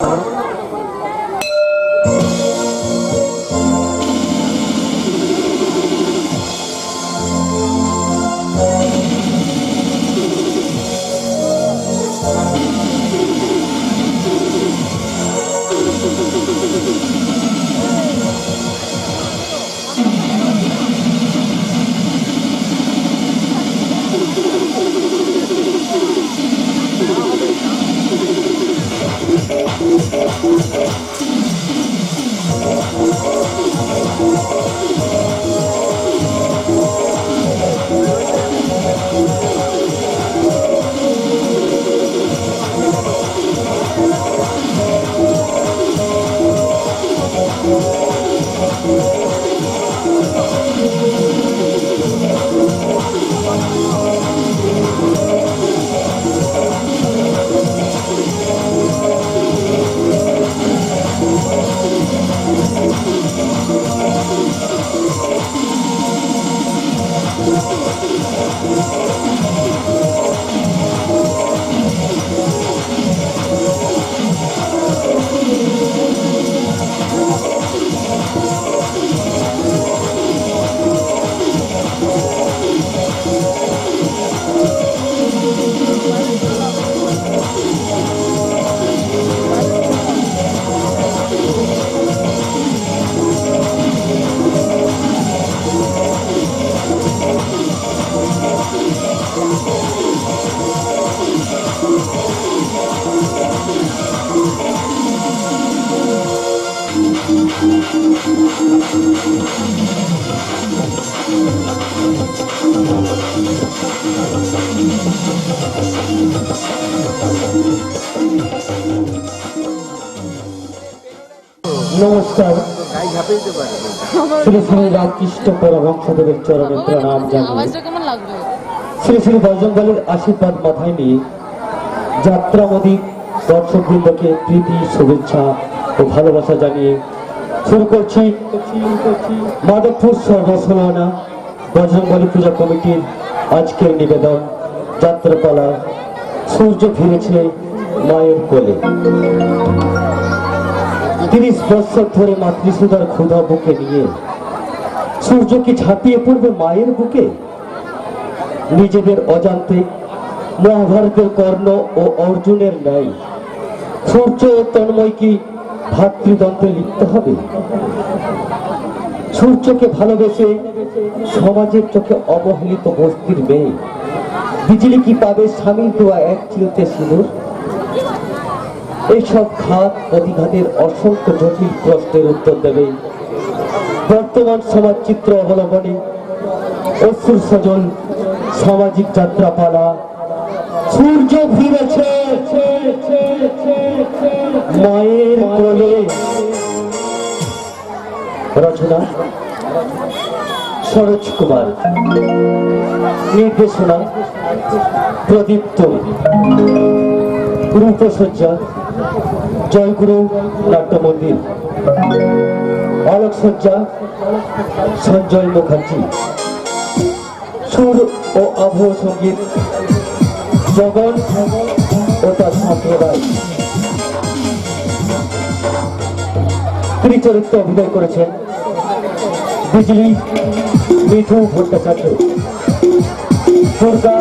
নমস্কার। শ্রী শ্রী রামকৃষ্ণ পরমহংসদেবের চরণে প্রণাম জানিয়ে শ্রী শ্রী বজরংবলীর আশীর্বাদ মাথায় নিয়ে যাত্রামোদী দর্শকবৃন্দকে প্রীতি, শুভেচ্ছা ও ভালোবাসা জানিয়ে শুরু করছি মাধবপুর সর্বসলনা বজরংবলী পূজা কমিটির আজকের নিবেদন যাত্রাপালা সূর্য ফিরেছে মায়ের কোলে। 30 বছর ধরে মাতৃসুধার ক্ষুধা বুকে নিয়ে সূর্য কি ঝাঁপিয়ে পড়বে মায়ের বুকে? নিজেদের অজান্তে মহাভারতের কর্ণ ও অর্জুনের ন্যায় সূর্য ও তন্ময় কি ভাতৃদ্বন্দ্বে লিপ্ত হবে? সূর্যকে ভালোবেসে সমাজের চোখে অবহেলিত বস্তির মেয়ে বিজলি কি পাবে স্বামীর দেওয়া এক চিলতে সিঁদুর? এইসব ঘাত প্রতিঘাতের অসংখ্য জটিল প্রশ্নের উত্তর দেবে বর্তমান সমাজ চিত্র অবলম্বনে অশ্রু সজল সামাজিক যাত্রাপালা সূর্য ফিরেছে মায়ের কোলে। রচনা সরোজ কুমার, নির্দেশনা প্রদীপ্ত, রূপসজ্জা জয়গুরু নাট্য মন্দির, আলোকসজ্জা সঞ্জয় মুখার্জি, সুর ও আবহ সঙ্গীত জগন ও তার সম্প্রদায়। তিনি চরিত্রে অভিনয় করেছেন বিজলি মিঠু ভট্টাচার্য, দুর্গা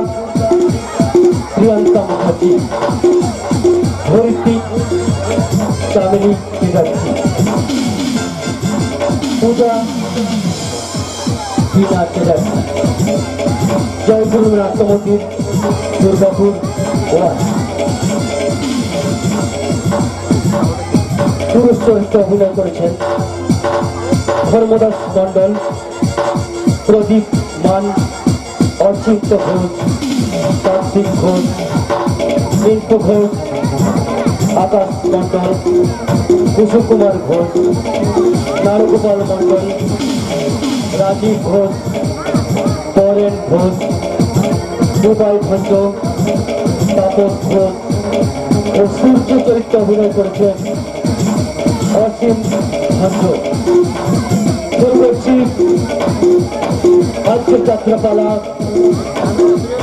প্রিয়াঙ্কা মুখার্জি, ধরিত্রী চামেলি চ্যাটার্জি, পূজা বীণা চ্যাটার্জি, জয়গুরু নাট্য মন্দির, দুর্গাপুর ওয়ান। পুরুষ চরিত্রে অভিনয় করেছেন ধর্মদাস মন্ডল, প্রদীপ মান, অচিন্ত ঘোষ, কার্তিক ঘোষ, মিন্টু ঘোষ, আকাশ মন্ডল, কুসুম কুমার ঘোষ, নারগোপাল মন্ডল, রাজীব ঘোষ, পরেন ঘোষ, দুবাই ভঞ্জ, তাপস ঘোষ ও সূর্য চরিত্রে অভিনয় করেছেন অসীম ভঞ্জ। শুরু করছি আজকের যাত্রাপালা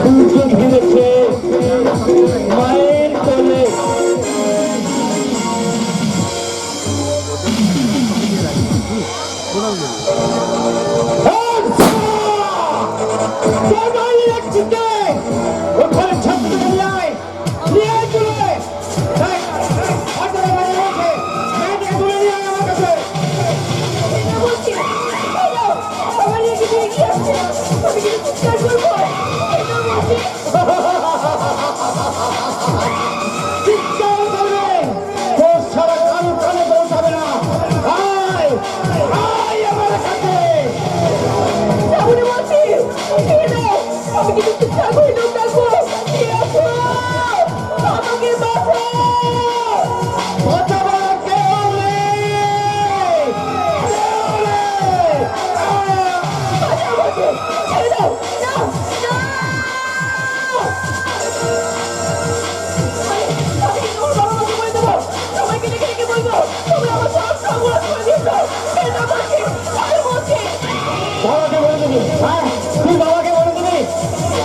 সূর্য ফিরেছে মায়ের কোলে।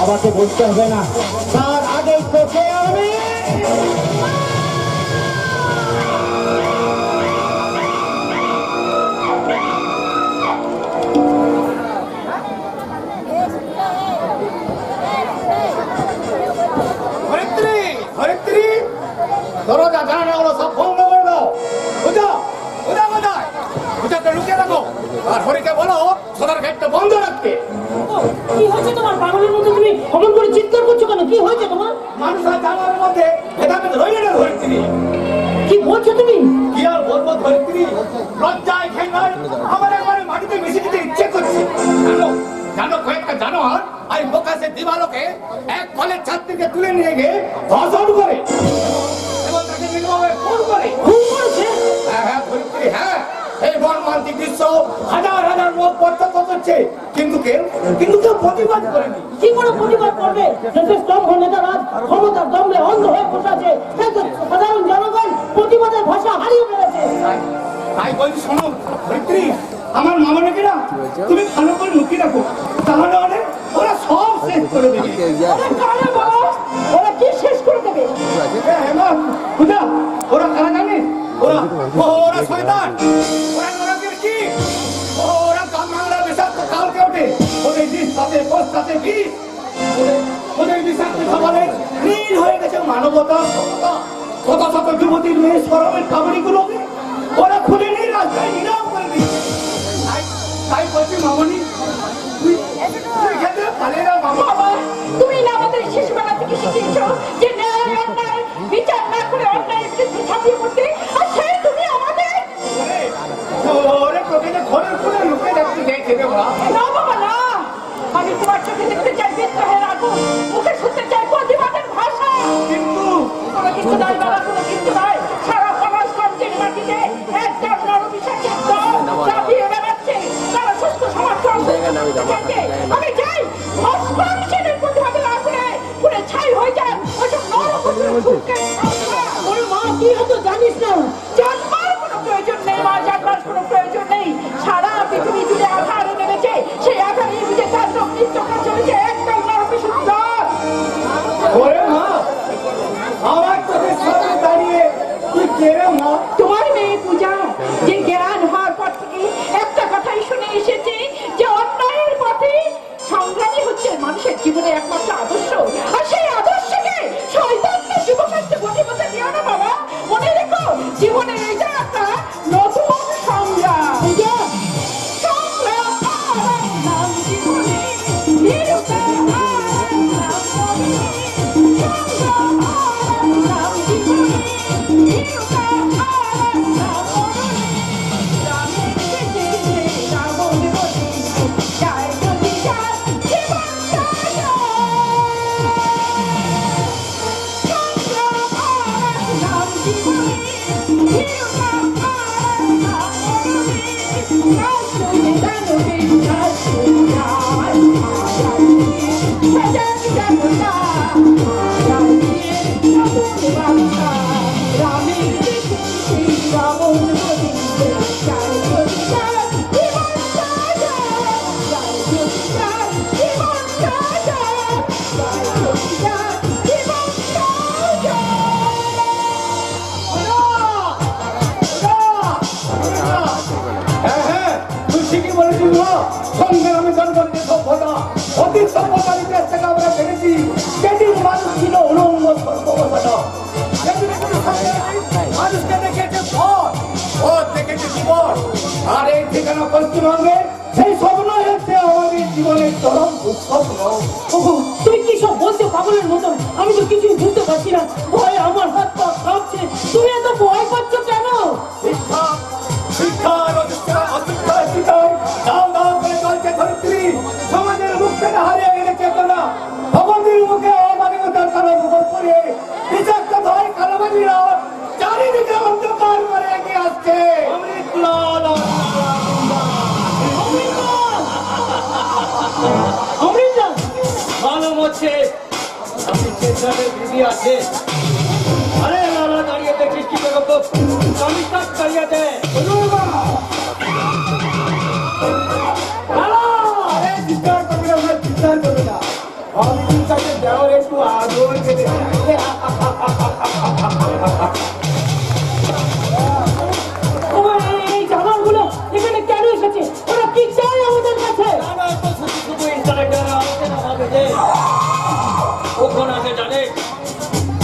বাবাকে বলতে হবে না, তার আগেই তোকে আমি দরজা জানালাগুলো সব বন্ধ করে দাও। বুঝা বুঝা কোথায়? বুঝাতে লুকিয়ে রাখো। আর হরিকে বলো সদর গেটটা বন্ধ রাখতে। কি হয়েছে তোমার? পাগলের মতো তুমি অমন করে চিৎকার করছো কেন? কি হয়েছে তোমার? মানুষের জানালার মধ্যে ভেদাভেদ রইলে না ধরিত্রী। কি বলছো তুমি? কি আর বলবো ধরিত্রী, লজ্জায় ঘেন্নায় আমার একবারে মাটিতে মিশে দিতে ইচ্ছে করছে। জানো জানো কয়েকটা জানোয়ার আর বোকাসে দিবালোকে এক কলেজ ছাত্রীকে তুলে নিয়ে গিয়ে ধর্ষণ করে এবং তাকে নির্মমভাবে খুন করে। খুন করেছে? হ্যাঁ হ্যাঁ ধরিত্রী, হ্যাঁ। এই মর্মান্তিক দৃশ্য হাজার হাজার লোক প্রত্যক্ষ করছে, কিন্তু কেউ প্রতিবাদ করেনি। কি করে প্রতিবাদ করবে? দেশের স্তম্ভ নেতারা ক্ষমতার দম্ভে অন্ধ হয়ে বসে আছে। সাধারণ জনগণ প্রতিবাদের ভাষা হারিয়ে ফেলেছে। তাই বলছি শোনো ধরিত্রী, আমার মামনাকে না তুমি ভালো করে লুকিয়ে রাখো, তাহলে ওরা সব শেষ করে দেবে। ওরা কি শেষ করে দেবে? ওরা কারা জানিস? ওরা শয়তান, ওরা নরকের কি, ওরা কামরাঙ্গা বিষাক্ত কালকে ওঠে, ওদের বিষ সাথে পোষ সাথে বিষ, ওদের বিষাক্ত খাবারে লীন হয়ে গেছে মানবতা সমতা। শত শত যুবতীর মেয়ে সরমের কাবড়িগুলোকে ওরা খুলে নিয়ে রাস্তায় নিরাম করে দিচ্ছে। তাই বলছি মামনি, তুই খেতে পারে না বাবা। তুমি না আমাদের শিশুবেলা থেকে শিখিয়েছো যে ন্যায় অন্যায় বিচার না করে অন্যায়ের বিরুদ্ধে ঝাঁপিয়ে পড়তে, আর সেই তুমি আমাদের ওরে তোকে ঘরের খুলে লুকিয়ে রাখতে চাইছে রে ওরা। না বাবা না, আমি তোমার চোখে দেখতে চাই বিদ্রোহের আগুন, মুখে শুনতে চাই প্রতিবাদের ভাষা। কিন্তু কোনো কিছু নাই বাবা, কোনো কিছু নাই। সারা সমাজগঞ্জের মাটিতে একটা নরবিষাক্ত দল চাপিয়ে বেড়াচ্ছে, তারা সুস্থ সমাজ আমি চাই অস্পৃশ্যদের প্রতিবাদের আগুনে পুরে ছাই হয়ে যায় ওসব ওর মা কি হতো জানিস না? জানবার কোনো প্রয়োজন নেই মা, জানবার কোনো প্রয়োজন নেই। সারা পৃথিবী জুড়ে আধার নেমেছে, সেই আধারের বিজে তার নৃত্য করে চলেছে একদম নরবিষাক্ত দল। ওরে মা, আমার তোদের সামনে দাঁড়িয়ে তুই কে রে মা? তোমার মেয়ে পূজা, যে জ্ঞান হওয়ার পর থেকে একটা কথাই শুনে এসেছে যে অন্যায়ের পথে সংগ্রামী হচ্ছে মানুষের জীবনের একমাত্র আদর্শ, আর সেই আদর্শকে শয়তানকে যুবকার্যে প্রতিপদে দিও না বাবা। মনে রেখো জীবনের এটা একটা নতুন সংগ্রাম। সংগ্রাম আর নাম জীবনে নিরুপা আর নাম মনে, সংগ্রাম আর নাম জীবনে নিরুপা আর নাম মনে। রামের বেঁচেছে রাবণ বলিছে, যায় যদি যায় জীবন যায়। সংগ্রাম আর নাম জীবনে নিরুপা আর নাম মনে। রাষ্ট্রে দানবে রাষ্ট্রে যায়, সাজান জনতা রাজিয়ে নতুন বাংলা। রামের বেঁচেছে রাবণ বলিছে, যায় যদি যায় জীবন যায়, যায় যদি যায় জীবন যায়, যায় যদি যায় জীবন যায়। হ্যাঁ হ্যাঁ, তুই ঠিকই সংগ্রামী জনগণের সভ্যতা অতীত সভ্যতার ইতিহাস থেকে আমরা জেনেছি সেদিন মানুষ ছিল উলঙ্গ সর্ববসনা। সেদিন কোনো সংগ্রামী মানুষকে দেখেছে পথ, পথ দেখেছে জীবন। আর এই ঠিকানা পশ্চিমবঙ্গে সেই স্বপ্নই হচ্ছে আমাদের জীবনের চরম দুঃস্বপ্ন। ওগো, তুমি কি সব বলছো পাগলের মতন? আমি তো কিছুই বুঝতে পারছি না। ভয় আমার হাত পা কাঁপছে। তুমি এত ভয় পাচ্ছ কেন? শিক্ষা, শিক্ষার অশিক্ষার শিকার দাম দাম করে চলছে ধরিত্রী। সমাজের মুখ থেকে হারিয়ে গেলে চেতনা। ভবনের মুখে অমানবতার কারণ মুখর করে বিষাক্ত ভয় কালাবাজিরা চারিদিকে অন্ধকার করে এগিয়ে আসছে। অমৃতলাল! মালুম হচ্ছে আপনি সেন্ট্রালের বিধি আছে। আরে লালা দাঁড়িয়ে দেখছিস কি করে আমি কাজ করিয়ে দে। চিৎকার করবে না, ওরা চিৎকার করবে না। আমি চিন্তাকে দেওয়ার একটু আদর পেতে ওগো, এই জানোয়ারগুলো এখানে কেন এসেছে? ওরা কি চায় আমাদের কাছে? শুধু ইন্টারনেটের আলোচনা হবে যে কখন আছে জানে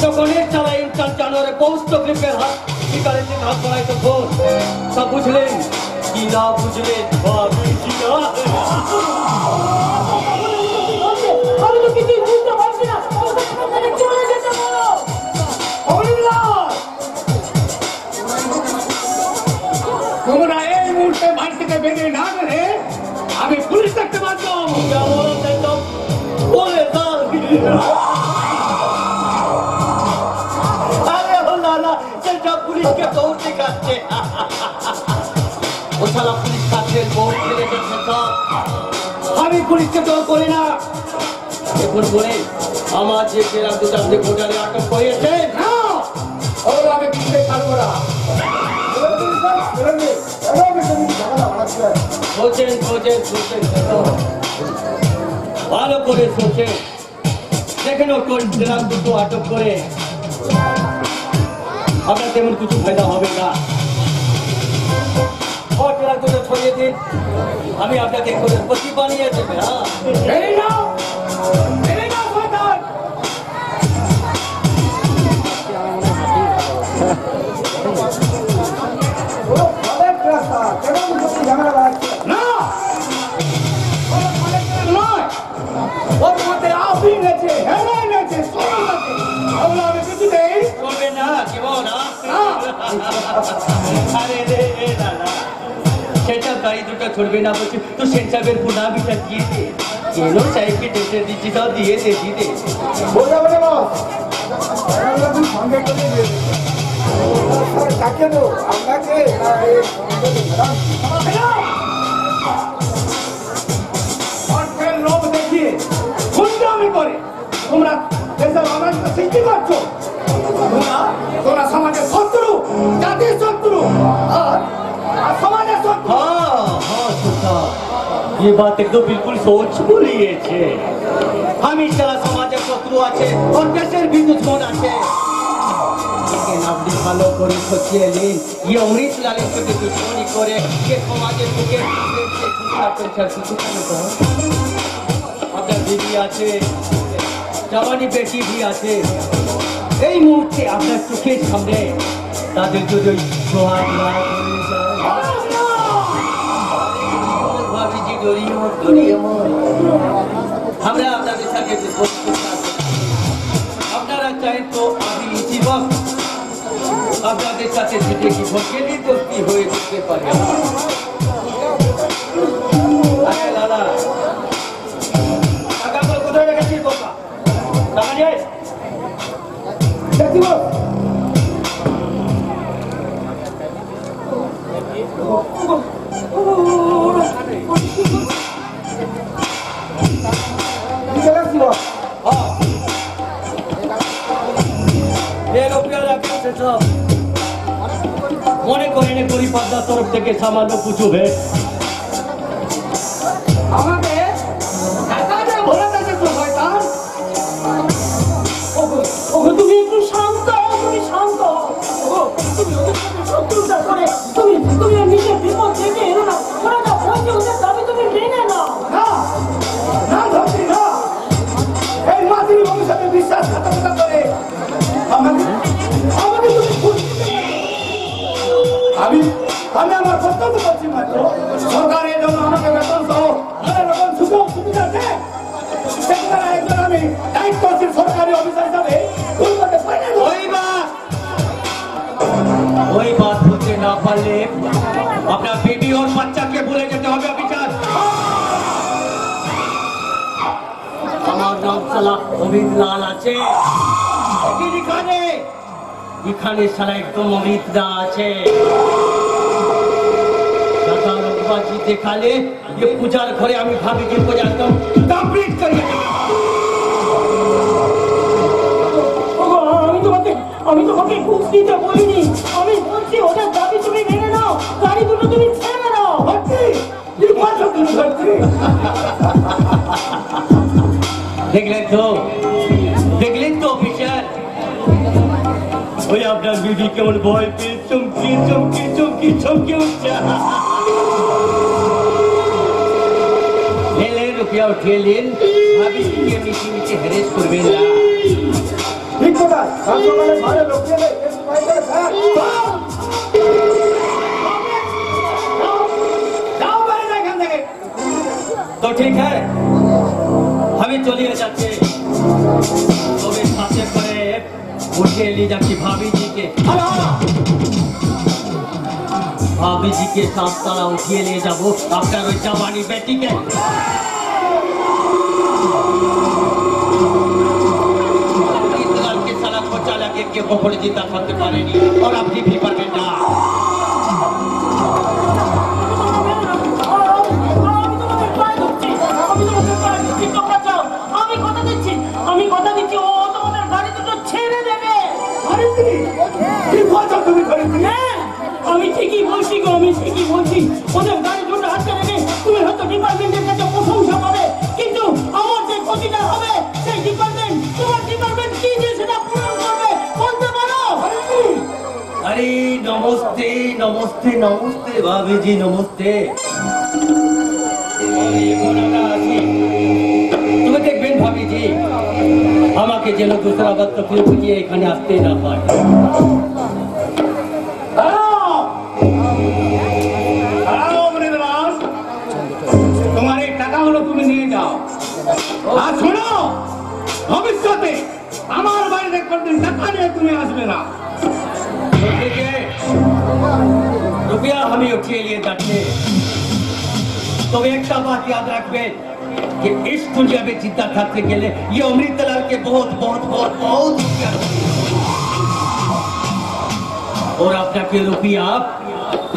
যখন এর চালা ইনসান জানোয়ারে পৌষ্ট গ্রিপের হাত শিকারের দিকে হাত বাড়াই তখন তা বুঝলেন কি না বুঝলেন ভাবি কি না। আমি তো কিছুই বুঝতে পারছি না। ওখানে চলে যেতে বলো। তোমরা এই মুহূর্তে বাড়ি থেকে বেরিয়ে না গেলে আমি পুলিশ দেখতে পারবো। বলে দাও আরে ও লালা সেটা পুলিশকে দৌড় দেখাচ্ছে। ও শালা পুলিশ কাছে দৌড় ফেলে যাচ্ছে সব। আমি পুলিশকে দৌড় করি না। এখন বলে আমার যে পেরাম দুটো আপনি ভোটারে আটক করেছে না, ওরা আমি পুলিশে ছাড়বো না। সোচেন সোচেন সোচেন ভালো করে সোচেন। দেখেন ও পেরাম দুটো আটক করে আপনার তেমন কিছু ফায়দা হবে না। পেরাম দুটো ছড়িয়ে দিন, আমি আপনাকে প্রতি বানিয়ে দেবে। হ্যাঁ এই নাও, এই নাও শয়তান। না, ওরা collector নয়। ওর মধ্যে আফিম আছে, হেরোইন আছে, সোনা আছে। ওগুলো আমি কিছুতেই করবে না কেমন না। আরে রে দাদা সেটা গাড়ি দুটো ছড়বে না বলছি তো সেন্সাবের পুনা বিচার দিয়ে দে কেন সাহেবকে ডেটে দিচ্ছি তাও দিয়ে দে দিদে। বোঝা বলে বস, সঙ্গে করে দেবে। কাকে দেবো আপনাকে? অর্থের লোভ দেখিয়ে গুন্ডামি করে তোমরা দেশের অনার্থ সৃষ্টি করছো। তোমরা সমাজের শত্রু, জাতির শত্রু আর সমাজের শত্রু। हाँ हाँ सुधा ये बात एकदम बिल्कुल सोच बोलिए छे हम इस तरह समाज शत्रु आछे और देशेर भी दुश्मन आछे लेकिन আপনি ভালো করে সোচিয়ে নিন ये অমৃতলালের সাথে দুশ্মনী করে যে সমাজের বুকে আপনার দিদি আছে জওয়ানি বেটি भी আছে এই মুহূর্তে আপনার চোখের সামনে তাদের যদি সোহাগ না করে যায় ভাবিজি ডরিয়ে মন আমরা আপনাদের সাথে আপনারা চাই তো আমি জীবন আপনাদের সাথে যেতে কি ভকেলি দোস্তি হয়ে যেতে পারে। আরে লালা টাকা কোথায় রেখেছিস বাবা? টাকা নিয়ে দেখি বস, মনে করেন পরিপাদার তরফ থেকে সামান্য পুজো ভেট আমাকে টাকা দিয়ে ভোলা থাকে তো শয়তান। ওগো, তুমি একটু শান্ত হও, তুমি শান্ত হও। ওগো, তুমি ওদের সাথে শত্রুতা করে তুমি নিজের বিপদ ডেকে এনো না। ওরা যা বলছে ওদের দাবি তুমি মেনে আমি আমি আমার কর্তব্য করছি মাত্র। সরকারের জন্য আমাকে বেতন সহ নানা রকম সুযোগ সুবিধা দেয়, সেখানে একজন আমি দায়িত্বশীল সরকারি অফিসার হিসাবে ভুল করতে পারি না। ওই বাত বলতে না পারলে আপনার বেবি और বাচ্চাকে ভুলে যেতে হবে অফিসার। আমার নাম সালা অমিত লাল আছে, এখানে সালা একদম অমিত না আছে। বাজি দেখালে যে পূজার ঘরে আমি ভাবি যে পূজা একদম কমপ্লিট করি। আমি তোমাকে ঘুষ দিতে বলিনি, আমি বলছি ওদের দাবি তুমি মেনে নাও, গাড়ি দুটো তুমি ছেড়ে দাও। দেখলেন তো অফিসার, ওই আপনার বিবি কেমন ভয় পেয়ে চমকি চমকি চমকি চমকি উঠছে। रुपया उठिए लेन, भाभी जी के मीठी मीठी हरेश करबेन ना। ঠিক কথা, সব সকালে ঘরে লোক গেলে একটু পাই করে থাক। যাও বাইরে যা এখান থেকে। तो ठीक है, हमें चलिए जाते। तो वे साथे करे उठे ले जाके भाभी जी के। भाभी जी के साथ सारा उठिए ले जाबो आपका रोज जवानी बेटी के। के कोपड़े जिंदा करते पारेनी और अपनी भी पारबेन ना। আমি কথা দিচ্ছি ও তোমাদের গাড়ি দুটো ছেড়ে দেবে। আমি ঠিকই বলছি গো, আমি ঠিকই বলছি। ওদের গাড়ি দুটো হাতে রেখে তুমি হয়তো ডিপার্টমেন্টের কাছে প্রশংসা পাবে, কিন্তু আমার যে ক্ষতিটা হবে সেই ডিপার্টমেন্ট, তোমার ডিপার্টমেন্ট কি যে সেটা পূরণ করবে বলতে পারো? अरे नमस्ते नमस्ते नमस्ते भाभी जी नमस्ते। তুমি দেখবেন ভাবি জি আমাকে যেন दूसरा बात तो फिर বুঝিয়ে এখানে আসতে না পারে। তোমার এই টাকাগুলো তুমি নিয়ে যাও, আর শোনো ভবিষ্যতে আমার বাড়িতে কোনদিন টাকা নিয়ে তুমি আসবে না। रुपया हमें उठिए लिए जाते, तो एक बात याद रखबें कि इस दुनिया में जिंदा खाते के लिए ये अमृतलाल के बहुत बहुत बहुत बहुत और आपका के रुपया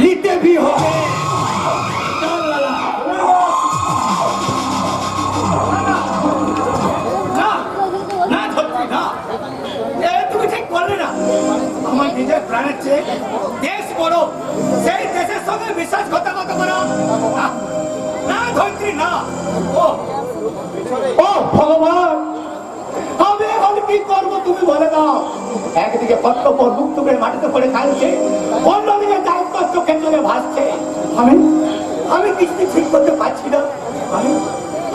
लेते भी होंगे। আমার নিজের প্রাণের চেয়ে দেশ বড়, সেই দেশের সঙ্গে বিশ্বাসঘাতকতা করো না ধৈত্রী না। ও ভগবান, আমি এখন কি করবো তুমি বলে দাও। একদিকে কর্তব্য মুখ তুমি মাটিতে পড়ে খাইছে, অন্যদিকে দায়িত্ব চোখের চোখে ভাসছে। আমি কিছু ঠিক করতে পারছি না।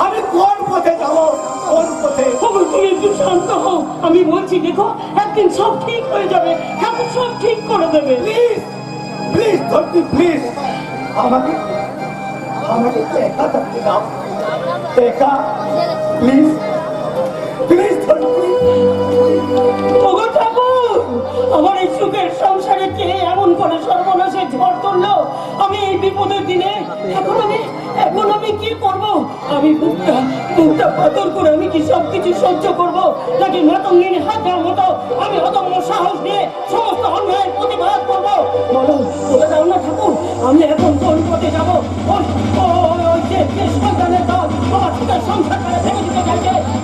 আমি কোন পথে যাবো, কোন পথে? তুমি একটু শান্ত হও, আমি বলছি দেখো একদিন সব ঠিক হয়ে যাবে, ঠাকুর সব ঠিক করে দেবে। প্লিজ প্লিজ ধরতি প্লিজ, আমাকে একা থাকতে দাও, একা প্লিজ প্লিজ ধরতি। ওগো ঠাকুর, আমার এই সুখের সংসারে কে এমন করে সর্বনাশের ঝড় তুললো? আমি এই বিপদের দিনে এখন আমি কি করব? আমি বুকটা পাথর করে আমি কি সবকিছু সহ্য করব, নাকি মাতঙ্গিনী হাজার মতো আমি অদম্য সাহস নিয়ে সমস্ত অন্যায়ের প্রতিবাদ করব? বলে দাও না ঠাকুর, আমি এখন কোন পথে যাবো? ওই যে সন্তানের দল আমার সুখের সংসারটা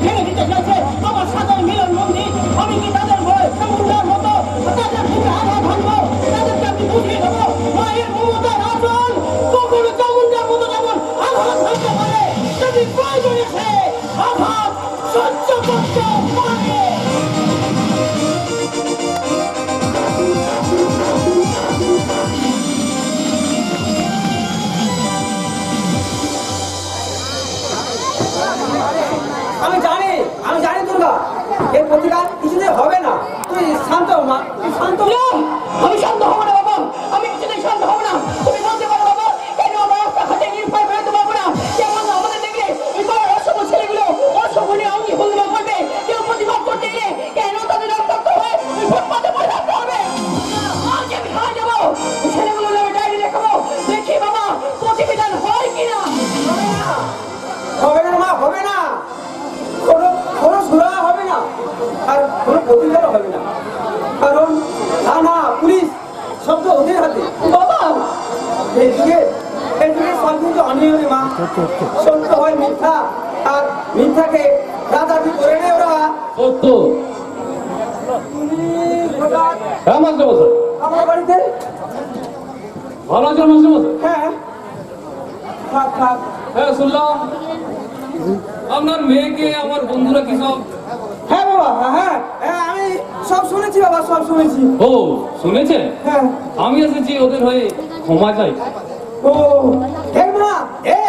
ভেঙে দিতে চাইছে আমার সাধারণ মিলন মন্দির, আমি কি তাদের ভয় সমুদ্রের মতো তাদের বুকে আঘাত ভাঙবো? তাদেরকে আমি বুঝিয়ে দেবো মায়ের মমতার আচরণ কখনো চামুন্ডার মতো যেমন আঘাত ভাঙতে পারে, যদি প্রয়োজন এসে আঘাত সহ্য করতে পারে। আমি জানি দুর্গা, এর প্রতিকার কিছুতেই হবে না। তুই শান্ত হ মা, তুই শান্ত হ। আমি শান্ত হবো না বাবা, আমি কিছুতেই শান্ত প্রতিবেদন হয় কিনা? হবে না মা, হবে না, কোনো কোনো সুরা হবে না, আর কোনো প্রতিকার হবে না, কারণ থানা পুলিশ সব তো ওদের হাতে। বাবা, এই যুগে সব কিন্তু অনিয়মে মা, সত্য হয় মিথ্যা, আর মিথ্যাকে রাজাদি করে নেয় ওরা। সত্য। তুমি হঠাৎ হ্যাঁ মাস্টারমশাই, আমার বাড়িতে? ভালো আছেন মাস্টারমশাই? হ্যাঁ, থাক থাক। হ্যাঁ শুনলাম আপনার মেয়েকে আমার বন্ধুরা কি সব। হ্যাঁ বাবা, হ্যাঁ হ্যাঁ, আমি সব শুনেছি বাবা, সব শুনেছি। ও শুনেছেন? হ্যাঁ। আমি এসেছি ওদের হয়ে ক্ষমা চাই। ও হে মা, এ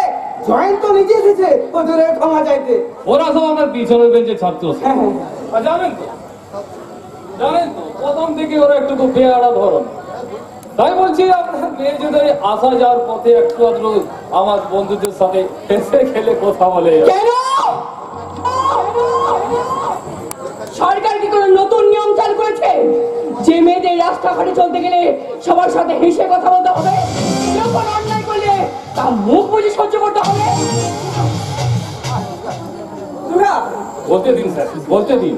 জয়েন্ট তো নিজে এসেছে ওদের ক্ষমা চাইতে। ওরা সব আমার পিছনের বেঞ্চে ছাত্র। হ্যাঁ হ্যাঁ। আর জানেন তো প্রথম থেকে ওরা একটু বেয়ারা ধরন। তাই বলছি আপনার মেয়ে যদি আসা যাওয়ার পথে একটু আধটু আমার বন্ধুদের সাথে হেসে খেলে কথা বলে। কেন? সরকার কি কোনো নতুন নিয়ম চালু করেছে যে মেয়েদের রাস্তাঘাটে চলতে গেলে সবার সাথে হেসে কথা বলতে হবে? কেউ কোনো অন্যায় করলে তা মুখ বুঝে সহ্য করতে হবে? তোরা বলতে দিন স্যার, বলতে দিন।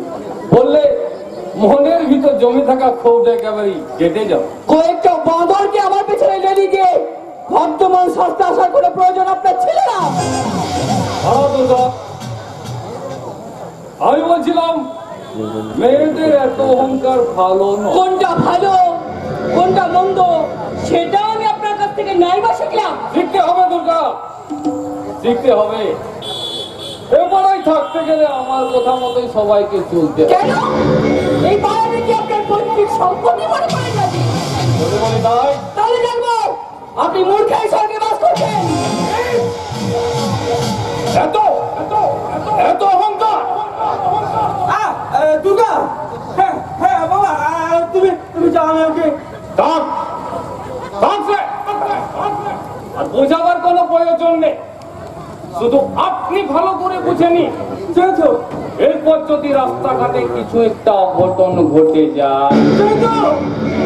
বললে মনের ভিতর জমে থাকা ক্ষোভটা একেবারেই কেটে যাও। কয়েকটা বাঁদরকে আমার পেছনে লেলি দিয়ে বর্তমান সস্তা আসার কোনো প্রয়োজন আপনার ছিল না। আমি বলছিলাম মেয়েদের এত অহংকার ভালো নয়। কোনটা ভালো কোনটা মন্দ সেটা আমি আপনার কাছ থেকে নাইবা শিখলাম। শিখতে হবে দুর্গা, শিখতে হবে। এবারেই থাকতে গেলে আমার কথা মতোই সবাইকে চলতে হবে। কেন? এই বাড়িতে কি আপনার পৈতৃক সম্পত্তি মনে করেন নাকি? বলে বলে তাই তাহলে জানবো আপনি মূর্খের সঙ্গে বাস করছেন। এত এত এত অহংকার। দুর্গা, হ্যাঁ হ্যাঁ বাবা, তুমি তুমি যাও, আমি ওকে থাক, থাক সে। আর বোঝাবার কোনো প্রয়োজন নেই, শুধু আপনি ভালো করে বুঝে নিন। যেহেতু এরপর যদি রাস্তাঘাটে কিছু একটা অঘটন ঘটে যায় যেহেতু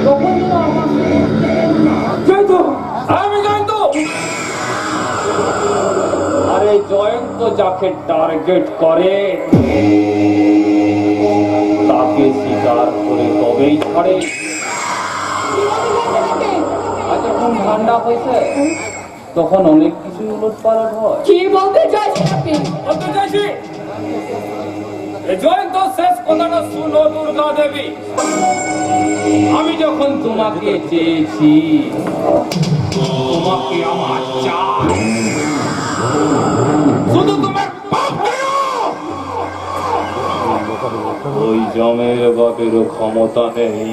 তখন যেন আমার যেহেতু আমি জয়ন্ত, আরে জয়ন্ত যাকে টার্গেট করে তাকে স্বীকার করে তবেই ছাড়ে। আর যখন ঠান্ডা হয়েছে তখন অনেক কিছু উলটপালট হয়। কি বলতে চাইছেন আপনি? বলতে চাইছি এই জয়ন্ত শেষ কথাটা শুনো দুর্গা দেবী। আমি যখন তোমাকে চেয়েছি তোমাকে আমার চাই, শুধু তোমার পাপ কেন? ওই জমের বাপেরও ক্ষমতা নেই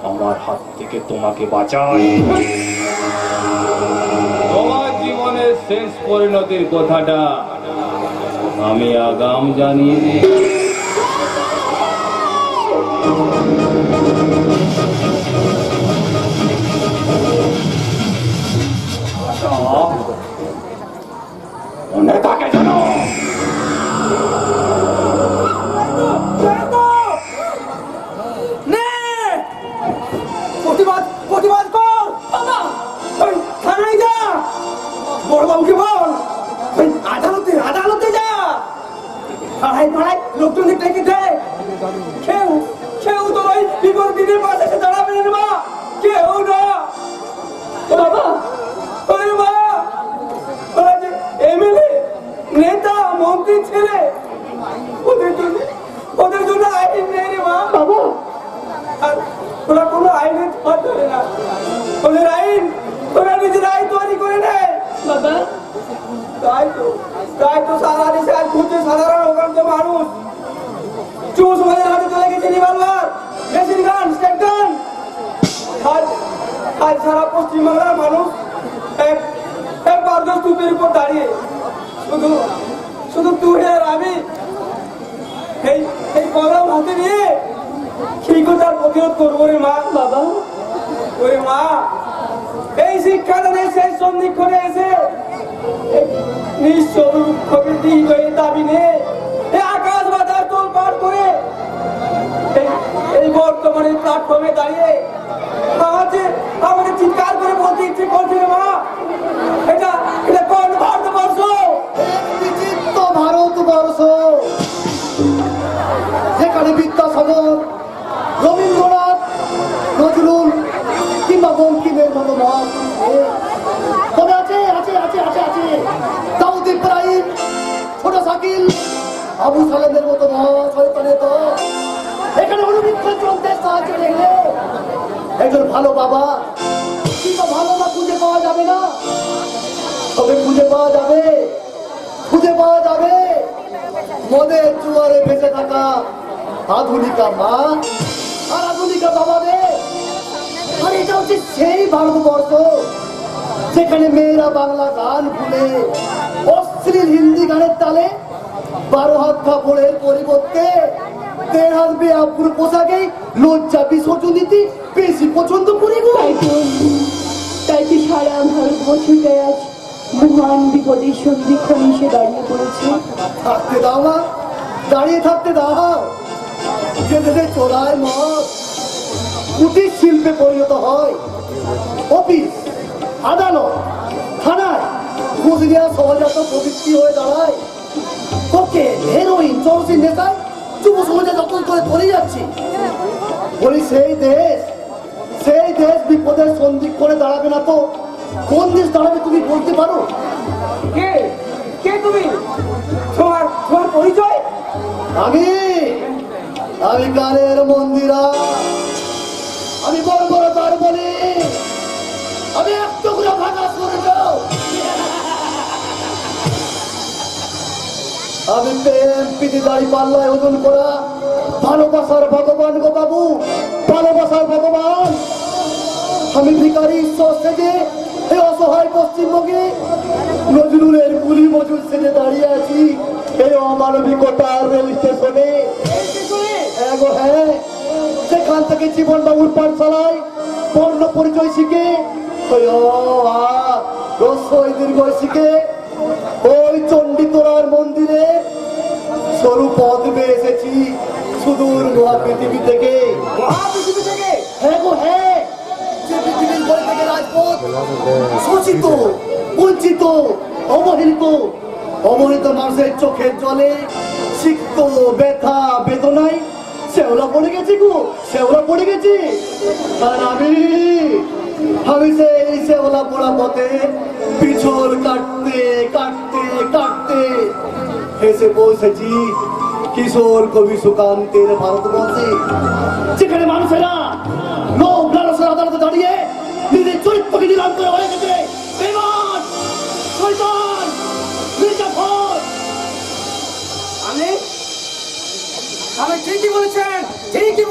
আমার হাত থেকে তোমাকে বাঁচায়। তোমার জীবনের শেষ পরিণতির কথাটা আমি আগাম জানিয়ে দিই। মনে থাকে জানো, প্রতিবাদ প্রতিবাদ কর বাবা, ওই থানায় যা, বড়বাবুকে বল, ওই আদালতে আদালতে যা, পাড়ায় পাড়ায় লোকজনকে ডেকে দে। কেউ কেউ তোর ওই বিপদ দিনের পাশে এসে দাঁড়াবে না মা, কেউ না বাবা। ওই মা, ওরা যে এমএলএ নেতা মন্ত্রী ছেলে, ওদের জন্য আইন নেই রে মা বাবা। আর ওরা কোনো আইনের ধার ধরে না, ওদের আইন ওরা নিজের আইন তৈরি করে নেয় বাবা। তাই তো সারা দেশে আজ ঘুরছে সাধারণ অকান্ত মানুষ। যুব সমাজের হাতে চলে গেছে রিভলভার, মেশিন গান, স্টেট গান। আজ সারা পশ্চিমবাংলার মানুষ এক এক বর্গ স্তূপের উপর দাঁড়িয়ে শুধু শুধু তুই আর আমি এই এই কলম হাতে নিয়ে কি তার প্রতিরোধ করবো রে মা বাবা। ওরে মা, এই শিক্ষাদানের শেষ সন্ধিক্ষণে এসে নিঃস্বরূপ হৃদয়ের দাবি নিয়ে এই আকাশ বাজার তোল পার করে এই বর্তমানে প্ল্যাটফর্মে দাঁড়িয়ে আমাদের চিৎকার করে বলতে ইচ্ছে করছে রে মা, আবু সালেমের মতো মহাশয়তানের দল এখানে অনুবীক্ষণ চলতে সাহায্য দেখলে একজন ভালো বাবা কিন্তু ভালো মা খুঁজে পাওয়া যাবে না, তবে খুঁজে পাওয়া যাবে মদের জুয়ারে ভেসে থাকা আধুনিকা মা আর আধুনিকা বাবাদের। আর এটা হচ্ছে সেই ভারতবর্ষ যেখানে মেয়েরা বাংলা গান ভুলে অশ্লীল হিন্দি গানের তালে 12 হাত কাপড়ের পরিবর্তে 1.5 হাত বেআব্রু পোশাকেই লজ্জা বিসর্জন দিতে বেশি পছন্দ করি গো। তাই তো সারা ভারতবর্ষকে আজ মহান বিপদের সন্ধিক্ষণ এসে দাঁড়িয়ে পড়েছে। থাকতে দাও মা, দাঁড়িয়ে থাকতে দাও। যে দেশে চোরাই মদ কুটির শিল্পে পরিণত হয়, অফিস আদালত থানায় ঘুষ দেওয়া সহজাত প্রবৃত্তি হয়ে দাঁড়ায়, ওকে হেরোইন চরসিন নেশায় যুব সমাজে যতন করে চলে যাচ্ছি। বলি সেই দেশ বিপদের সন্ধিক্ষণে দাঁড়াবে না তো কোন দেশ দাঁড়াবে তুমি বলতে পারো? কে কে তুমি? তোমার পরিচয়? আমি কালের মন্দিরা, আমি বড় বড় তার বলি, আমি এক টুকরা ভাঙা করে যাও। আমি প্রেম পিঠে দাড়ি পাল্লায় ওজন করা ভালোবাসার ভগবান গো বাবু, ভালোবাসার ভগবান। আমি ভিখারি ঈশ্বর সেজে এই অসহায় পশ্চিমবঙ্গে নজরুলের কুলি মজুর সেজে দাঁড়িয়ে আছি এই অমানবিকতার রেল স্টেশনে। হ্যাঁ, সেখান থেকে জীবন বাবুর পাঠশালায় বর্ণ পরিচয় শিখে দীর্ঘ শিখে ওই চণ্ডীতলার মন্দিরে সরু পথ বেয়ে এসেছি সুদূর মহাপৃথিবী থেকে। হ্যাঁ গো হ্যাঁ, যে পৃথিবীর বই থেকে রাজপথ শোষিত, বঞ্চিত, অবহেলিত মানুষের চোখের জলে সিক্ত ব্যথা বেদনায় শেওলা পড়ে গেছি গো, শেওলা পড়ে গেছি। আর আমি সেই শেওলা পড়া পথে পিছল কাটতে কাটতে কাটতে এসে পৌঁছেছি কিশোর কবি সুকান্তের ভারতবর্ষে, যেখানে মানুষেরা লোভ লালসার আদালতে দাঁড়িয়ে নিজের চরিত্রকে নিলাম করে হয়ে গেছে বেঈমান, শয়তান, মির্জাফর। আমি ঠিকই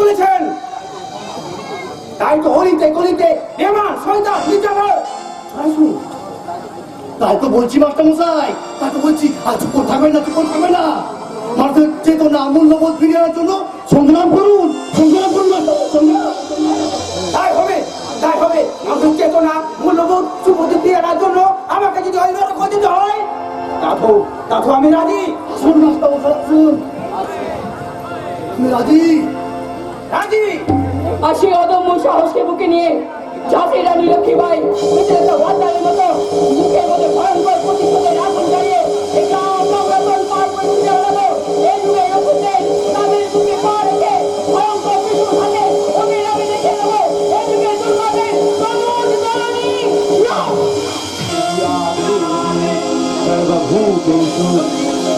বলেছেন। তাই তো হলিতে গলিতে বেমান শয়তান মির্জাফর। তাই তো বলছি মাস্টার মশাই, তাই তো বলছি আর চুপ করে থাকবেন না। মানুষের চেতনা মূল্যবোধ ফিরিয়ে আনার জন্য সংগ্রাম করুন। তাই হবে আমাদের চেতনা মূল্যবোধ সুপ্রতি দিয়ে আনার জন্য আমাকে যদি ওই নরক দিতে হয় তাতো আমি রাজি। শুন মাস্টার মশাই, শুন, আমি রাজি। আর সেই অদম্য সাহসকে বুকে নিয়ে ঝাঁসির রানী লক্ষ্মীবাই নিজের একটা ওয়ান্ডারের মতো মুখের মধ্যে ভয়ঙ্কর প্রতিশোধের আগুন জ্বালিয়ে এই গ্রাম নগরাতন পার করে দিতে হলো। এই যুগে রঘুদেব তাদের বুকে পা রেখে ভয়ঙ্কর বিষ্ণু থাকে ওকে আমি দেখে নেবো। এই যুগে দুর্গাদের তরুণ তরুণী সর্বভূতেষু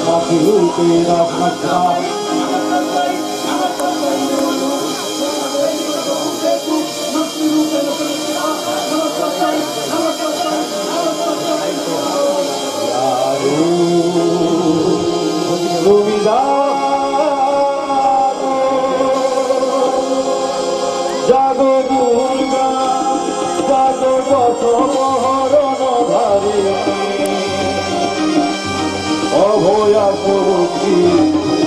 মাতৃরূপেণ স্মৃতা। জাগো দুর্গা জাগো বসবহরণ ধারী অভয়া শক্তি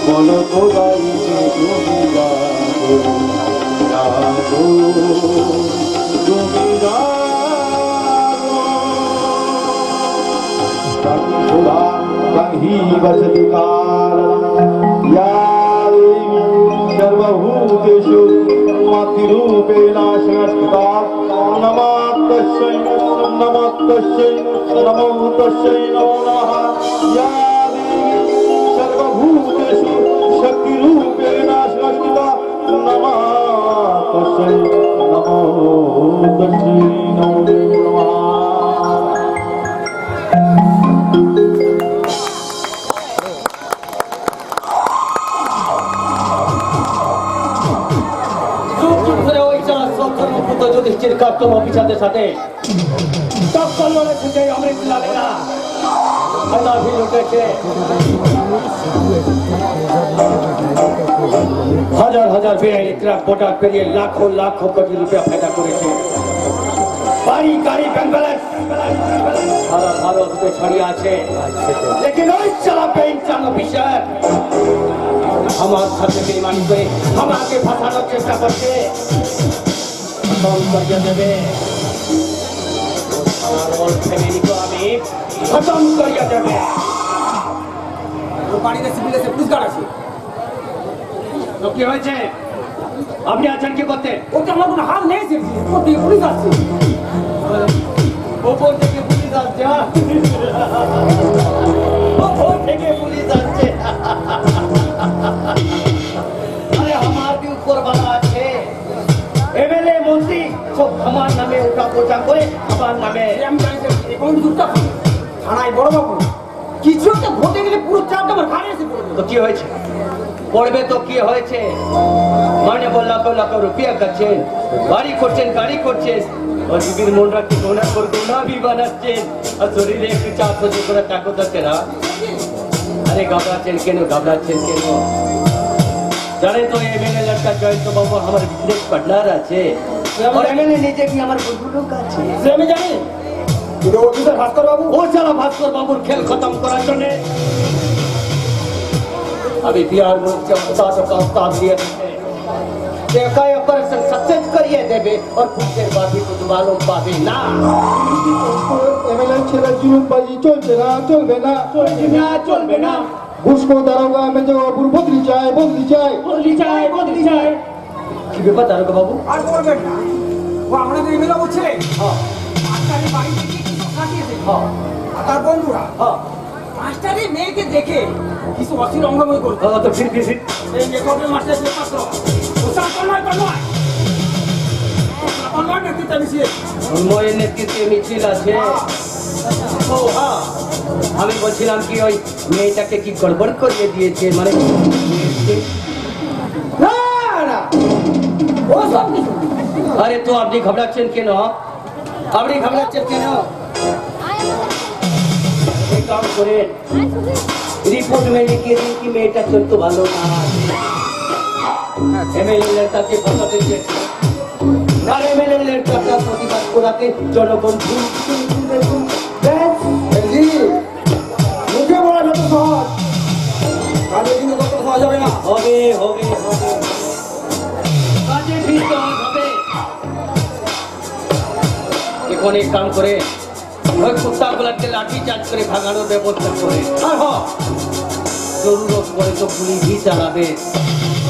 বল তোলাইতে তুমি জাগো তুমি সুধা হি বসতি কালম ইয়া সর্বভূতেষু মাতৃরূপেণ সংস্থিতা। নমো তস্मै নমো তস্मै নমো তস্मै নমো নমঃ। ইয়া সর্বভূতেষু শক্তিরূপেণ সংস্থিতা। নমো তস্मै নমো তস্मै নমো নমঃ। কাস্টম অফিসারদের সাথে টক্কর লড়েছে যে অমৃতলালেরা হানাফি লুটেছে, হাজার হাজার বেআইনি ট্রাক বোটার পেরিয়ে লাখো লাখো কোটি রুপিয়া ফায়দা করেছে। বাড়ি গাড়ি ব্যাংক ব্যালেন্স সারা ভারতকে ছড়িয়ে আছে, लेकिन ওই চালা পেইন্টার অফিসার আমার সাথে বেইমানি করে আমাকে ফাঁসানোর চেষ্টা করছে। খতম করিয়ে দেবে আমার ওর ফ্যামিলিকে, আমি খতম করিয়ে দেবে। ওর বাড়িতে সিভিল এসে পুলিশ গার্ড আছে। তো কি হয়েছে? আপনি আছেন কি করতে? ওকে আমার কোনো হাল নেই, ওর দিকে পুলিশ আসছে। ওপর থেকে পুলিশ আসছে, ওপর থেকে পুলিশ আসছে। আরে আমার কি উপর বালা আছে? এমএলএ মন্ত্রী সব আমার নামে ওটা পোটা করে আমার নামে। আমি জানি যে এখন দুটা থানায় বড় বাবু কিছু একটা ঘটে গেলে পুরো চাপটা আমার ঘাড়ে এসে পড়বে। তো কি হয়েছে? পড়বে তো কি হয়েছে? মানে লাখ লাখ রুপিয়া করছেন, বাড়ি করছেন, গাড়ি করছেন, और বিবির মন রাখতে গোনা করে গোনা भी বানাচ্ছেন, আর শরীরে একটু চাপ হচ্ছে করে তাকত আছে না। আরে ঘাবড়াচ্ছেন কেন? ঘাবড়াচ্ছেন কেন? জানে তো এমএলএ লড়কা জয়ন্ত বাবু আমার বিজনেস পার্টনার আছে, और এমএলএ নিজে কি আমার বন্ধু লোক আছে। সে আমি জানি কিন্তু অফিসার ভাস্কর বাবু ও চালা ভাস্কর বাবুর খেল খতম করার জন্য अभी बिहार में उस्तादों का उस्ताद दिए थे ऑपरेशन सक्सेस करिए देवे और कुछ देर बाद भी कुछ मालूम पावे ना। এমএলএ ছেলে জুলুমবাজি চলছে না, চলবে না, চলবে না। ঘুষখো দারোগা মেজবাবুর বদলি চাই, বদলি চাই। বদলি চাই, বদলি চাই। কি ব্যাপার দারোগা বাবু? আর করবেন না, ও আমাদের এমএলএ বলছিলেন মাস্টারের বাড়ি থেকে কিছু কাটিয়েছে, আর তার বন্ধুরা মাস্টারের মেয়েকে দেখে কিছু অস্থির অঙ্গময় করছে। তো ফির এই রেকর্ডের মাস্টারের যে পাত্র ও চাপনয় করনয় চাপনয় নেতৃত্বে মিশিয়ে উন্ময়ের নেতৃত্বে মিছিল আছে। ও হ্যাঁ, আমি বলছিলাম কি ওই মেয়েটাকে কি গড়বড় করিয়ে দিয়েছে, মানে না না ও সব কিছু আরে তো আপনি ঘবরাচ্ছেন কেন? আপনি ঘবরাচ্ছেন কেন? एक काम करे, रिपोर्ट में लिखिए दिए कि मेटा चलते भालो ना। एमएलए लड़का के फंसाते थे, ना एमएलए लड़का का प्रतिबाद कराते जनगण জি মুখে বলা যত সহজ কাজে কিন্তু তত সহজ হবে না। হবে হবে হবে, কাজে ভিতর হবে। এখন এক কাম করে ওই কুত্তাগুলোকে লাঠি চার্জ করে ভাগানোর ব্যবস্থা করে, আর জরুরত পড়ে তো গুলি भी চালাবে,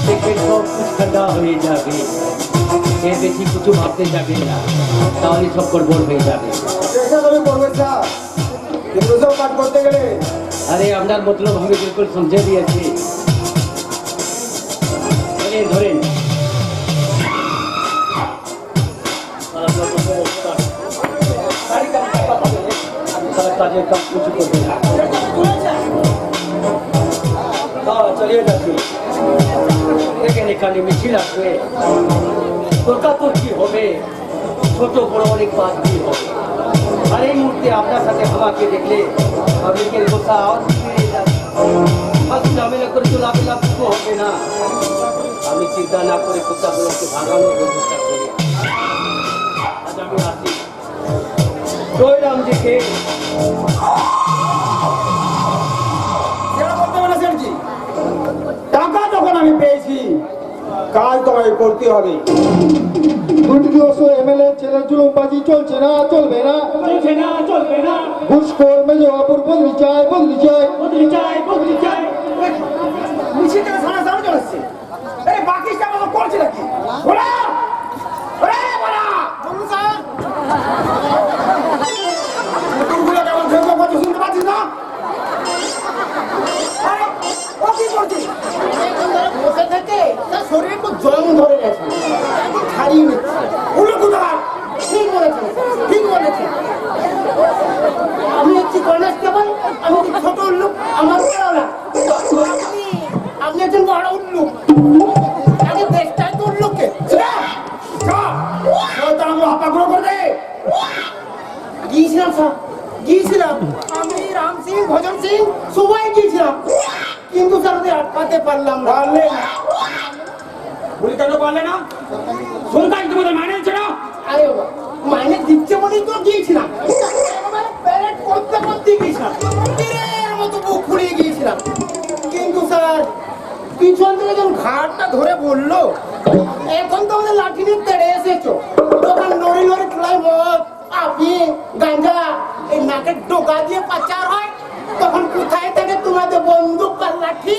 দেখবেন সব কিছু ঠান্ডা হয়ে যাবে, এর বেশি কিছু ভাবতে যাবে না, তাহলে সব গড়বড় হয়ে যাবে। চেষ্টা করে করবে স্যার, কিন্তু সব কাজ করতে গেলে আরে আপনার মতলব আমি বিলকুল সমঝে দিয়েছি। ধরেন কাজের কাজ কিছু করবে না। হ্যাঁ চলিয়ে যাচ্ছি, দেখেন এখানে মিছিল আসবে, তর্কাতর্কি হবে, ছোট বড় অনেক বাদই হবে। আর এই মুহূর্তে আপনার সাথে আমাকে দেখলে পাবলিকের কথা আওয়াজ বেড়ে যাবে, ফালতু ঝামেলা করে তো লাভ লাভ কিছু হবে না। আমি চিন্তা না করে কুত্তাগুলোকে ভাগানোর ব্যবস্থা করি। আজ আমি আসি জয়রামজিকে। সেটা বলতে হবে না স্যারজি, টাকা যখন আমি পেয়েছি কাজ তোমায় করতে হবে। দুর্নীতিগ্রস্ত এমএলএ ছেলে জুলুমবাজি চলছে না, চলবে না, চলছে না, চলবে না। ঘুষখোর মেজবাবুর বদলি চাই, বদলি চাই। বদলি চাই, বদলি চাই। মিছিল থেকে সামনে সামনে চলেছে, এই বাকি সব আমাকে করছে নাকি? বলা ওরে বলা বলুন স্যার, নতুনগুলো কেমন ভেঙে কথা শুনতে পাচ্ছিস না? আরে ও কি করছে? বসে থেকে তার শরীরে একটু জং ধরে গেছে, এখন ছাড়িয়ে নিচ্ছে। উল্লো কোথায়? ঠিক বলেছেন, ঠিক বলেছেন। আমি হচ্ছি কনস্টেবল, আমি হচ্ছি ছোট উল্লুক, আমার বড় না। আপনি একজন বড় উল্লুক, আগে দেশটাই তো উল্লুককে গিয়েছিলাম স্যার, গিয়েছিলাম। আমি, রাম সিং, ভজন সিং সবাই গিয়েছিলাম, কিন্তু স্যার ওদের আটকাতে পারলাম না। পারলে না? বলি কেন পারলে না? সরকার তোমাদের মাইনে দিচ্ছে না? আরে বাবা, মাইনে দিচ্ছে বলেই তো গিয়েছিলাম। একেবারে প্যারেড করতে করতে গিয়েছিলাম, তীরের মতো বুক ফুলিয়ে গিয়েছিলাম। কিন্তু স্যার পিছন থেকে যখন ঘাটটা ধরে বললো, এখন তো আমাদের লাঠি নিয়ে তেড়ে এসেছো, তখন লড়ে লড়ে চুলাই মদ, আপনি গাঁজা এই নাকের ডোকা দিয়ে পাচার হয়, তখন কোথায় থেকে তোমাদের বন্দুক আর লাঠি?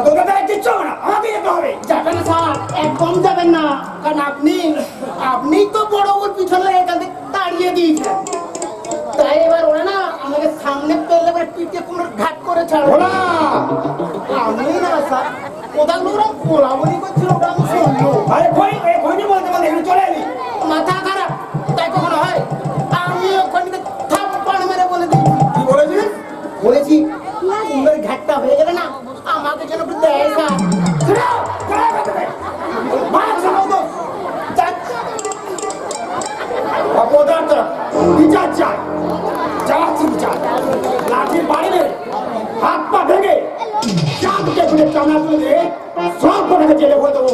তোকে তারা কিচ্ছু হবে না, আমাকে যেতে হবে। যাবেন না স্যার, একদম যাবেন না, কারণ আপনি তো বড় ওর পিছনে এখান থেকে তাড়িয়ে দিয়েছেন। তাই এবার ওরা না আমাকে সামনে পেলে এবার পিঠে কোনো ঘাট করে ছাড়বো না। আমি না স্যার, কোথাও ওরা গোলাগুলি করছিল, ওটা আমি শুনলো। আরে খনি বলতে বলতে এখানে চলে এলি। মাথা খারাপ, তাই কখনো হয়? আমি ওখানে থাপ্পড় মেরে বলে দিয়েছি। কি বলেছিস? বলেছি সুন্দর ঘাটটা হয়ে গেলে না আমাকে যেন একটু দেয় স্যার। অপদার্থ বিচার চাই, যাচ্ছি বিচার। লাঠির বাড়ি মেরে হাত পা ভেঙে চাপকে খুলে চামড়া তুলে দিয়ে সব কটাকে জেলে ভরে দেবো।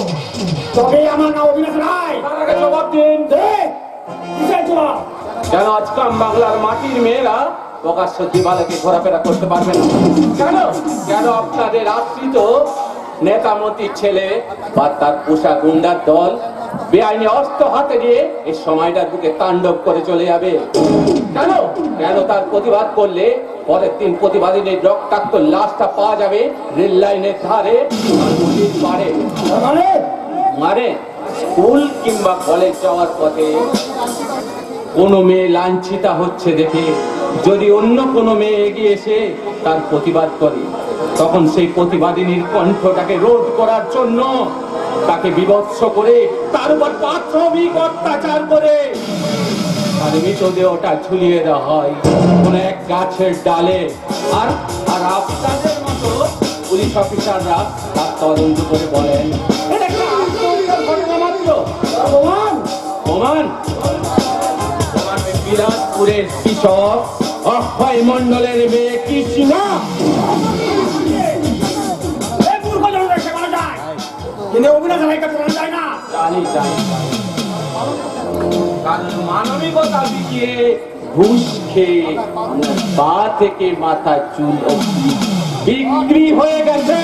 তবে আমার নাম অবিনাশ রায়। তার আগে জবাব দিন, দে, কিসের জবাব? কেন আজকাল বাংলার মাটির মেয়েরা প্রকাশ্য দিবালোকে ঘোরাফেরা করতে পারবে না? কেন কেন আপনাদের আশ্রিত নেতামন্ত্রীর ছেলে বা তার পোষা গুন্ডার দল বেআইনি অস্ত্র হাতে নিয়ে এই সময়টার বুকে তাণ্ডব করে চলে যাবে? কেন কেন তার প্রতিবাদ করলে পরের দিন প্রতিবাদিনীর রক্তাক্ত লাশটা পাওয়া যাবে রেল লাইনের ধারে আর নদীর পাড়ে? মানে মানে স্কুল কিংবা কলেজ যাওয়ার পথে কোনো মেয়ে লাঞ্ছিতা হচ্ছে দেখে যদি অন্য কোনো মেয়ে এগিয়ে এসে তার প্রতিবাদ করে, তখন সেই প্রতিবাদিনীর কণ্ঠটাকে রোধ করার জন্য তাকে বিভৎস করে তার উপর পাশবিক অত্যাচার করে তার মৃতদেহটা ঝুলিয়ে দেওয়া হয় কোনো এক গাছের ডালে। আর আর আপনাদের মতো পুলিশ অফিসাররা তার তদন্ত করে বলেন এটা একটা আত্মহত্যার ঘটনা মাত্র। প্রমাণ প্রমাণ বিলাসপুরের কৃষক অক্ষয় মন্ডলের মেয়ে কৃষ্ণা। কিন্তু অবিনাশ রায়কে বলা যায় না। জানি জানি কারণ মানবিকতা বিকিয়ে ঘুষ খেয়ে পা থেকে মাথা চুল অবধি বিক্রি হয়ে গেছে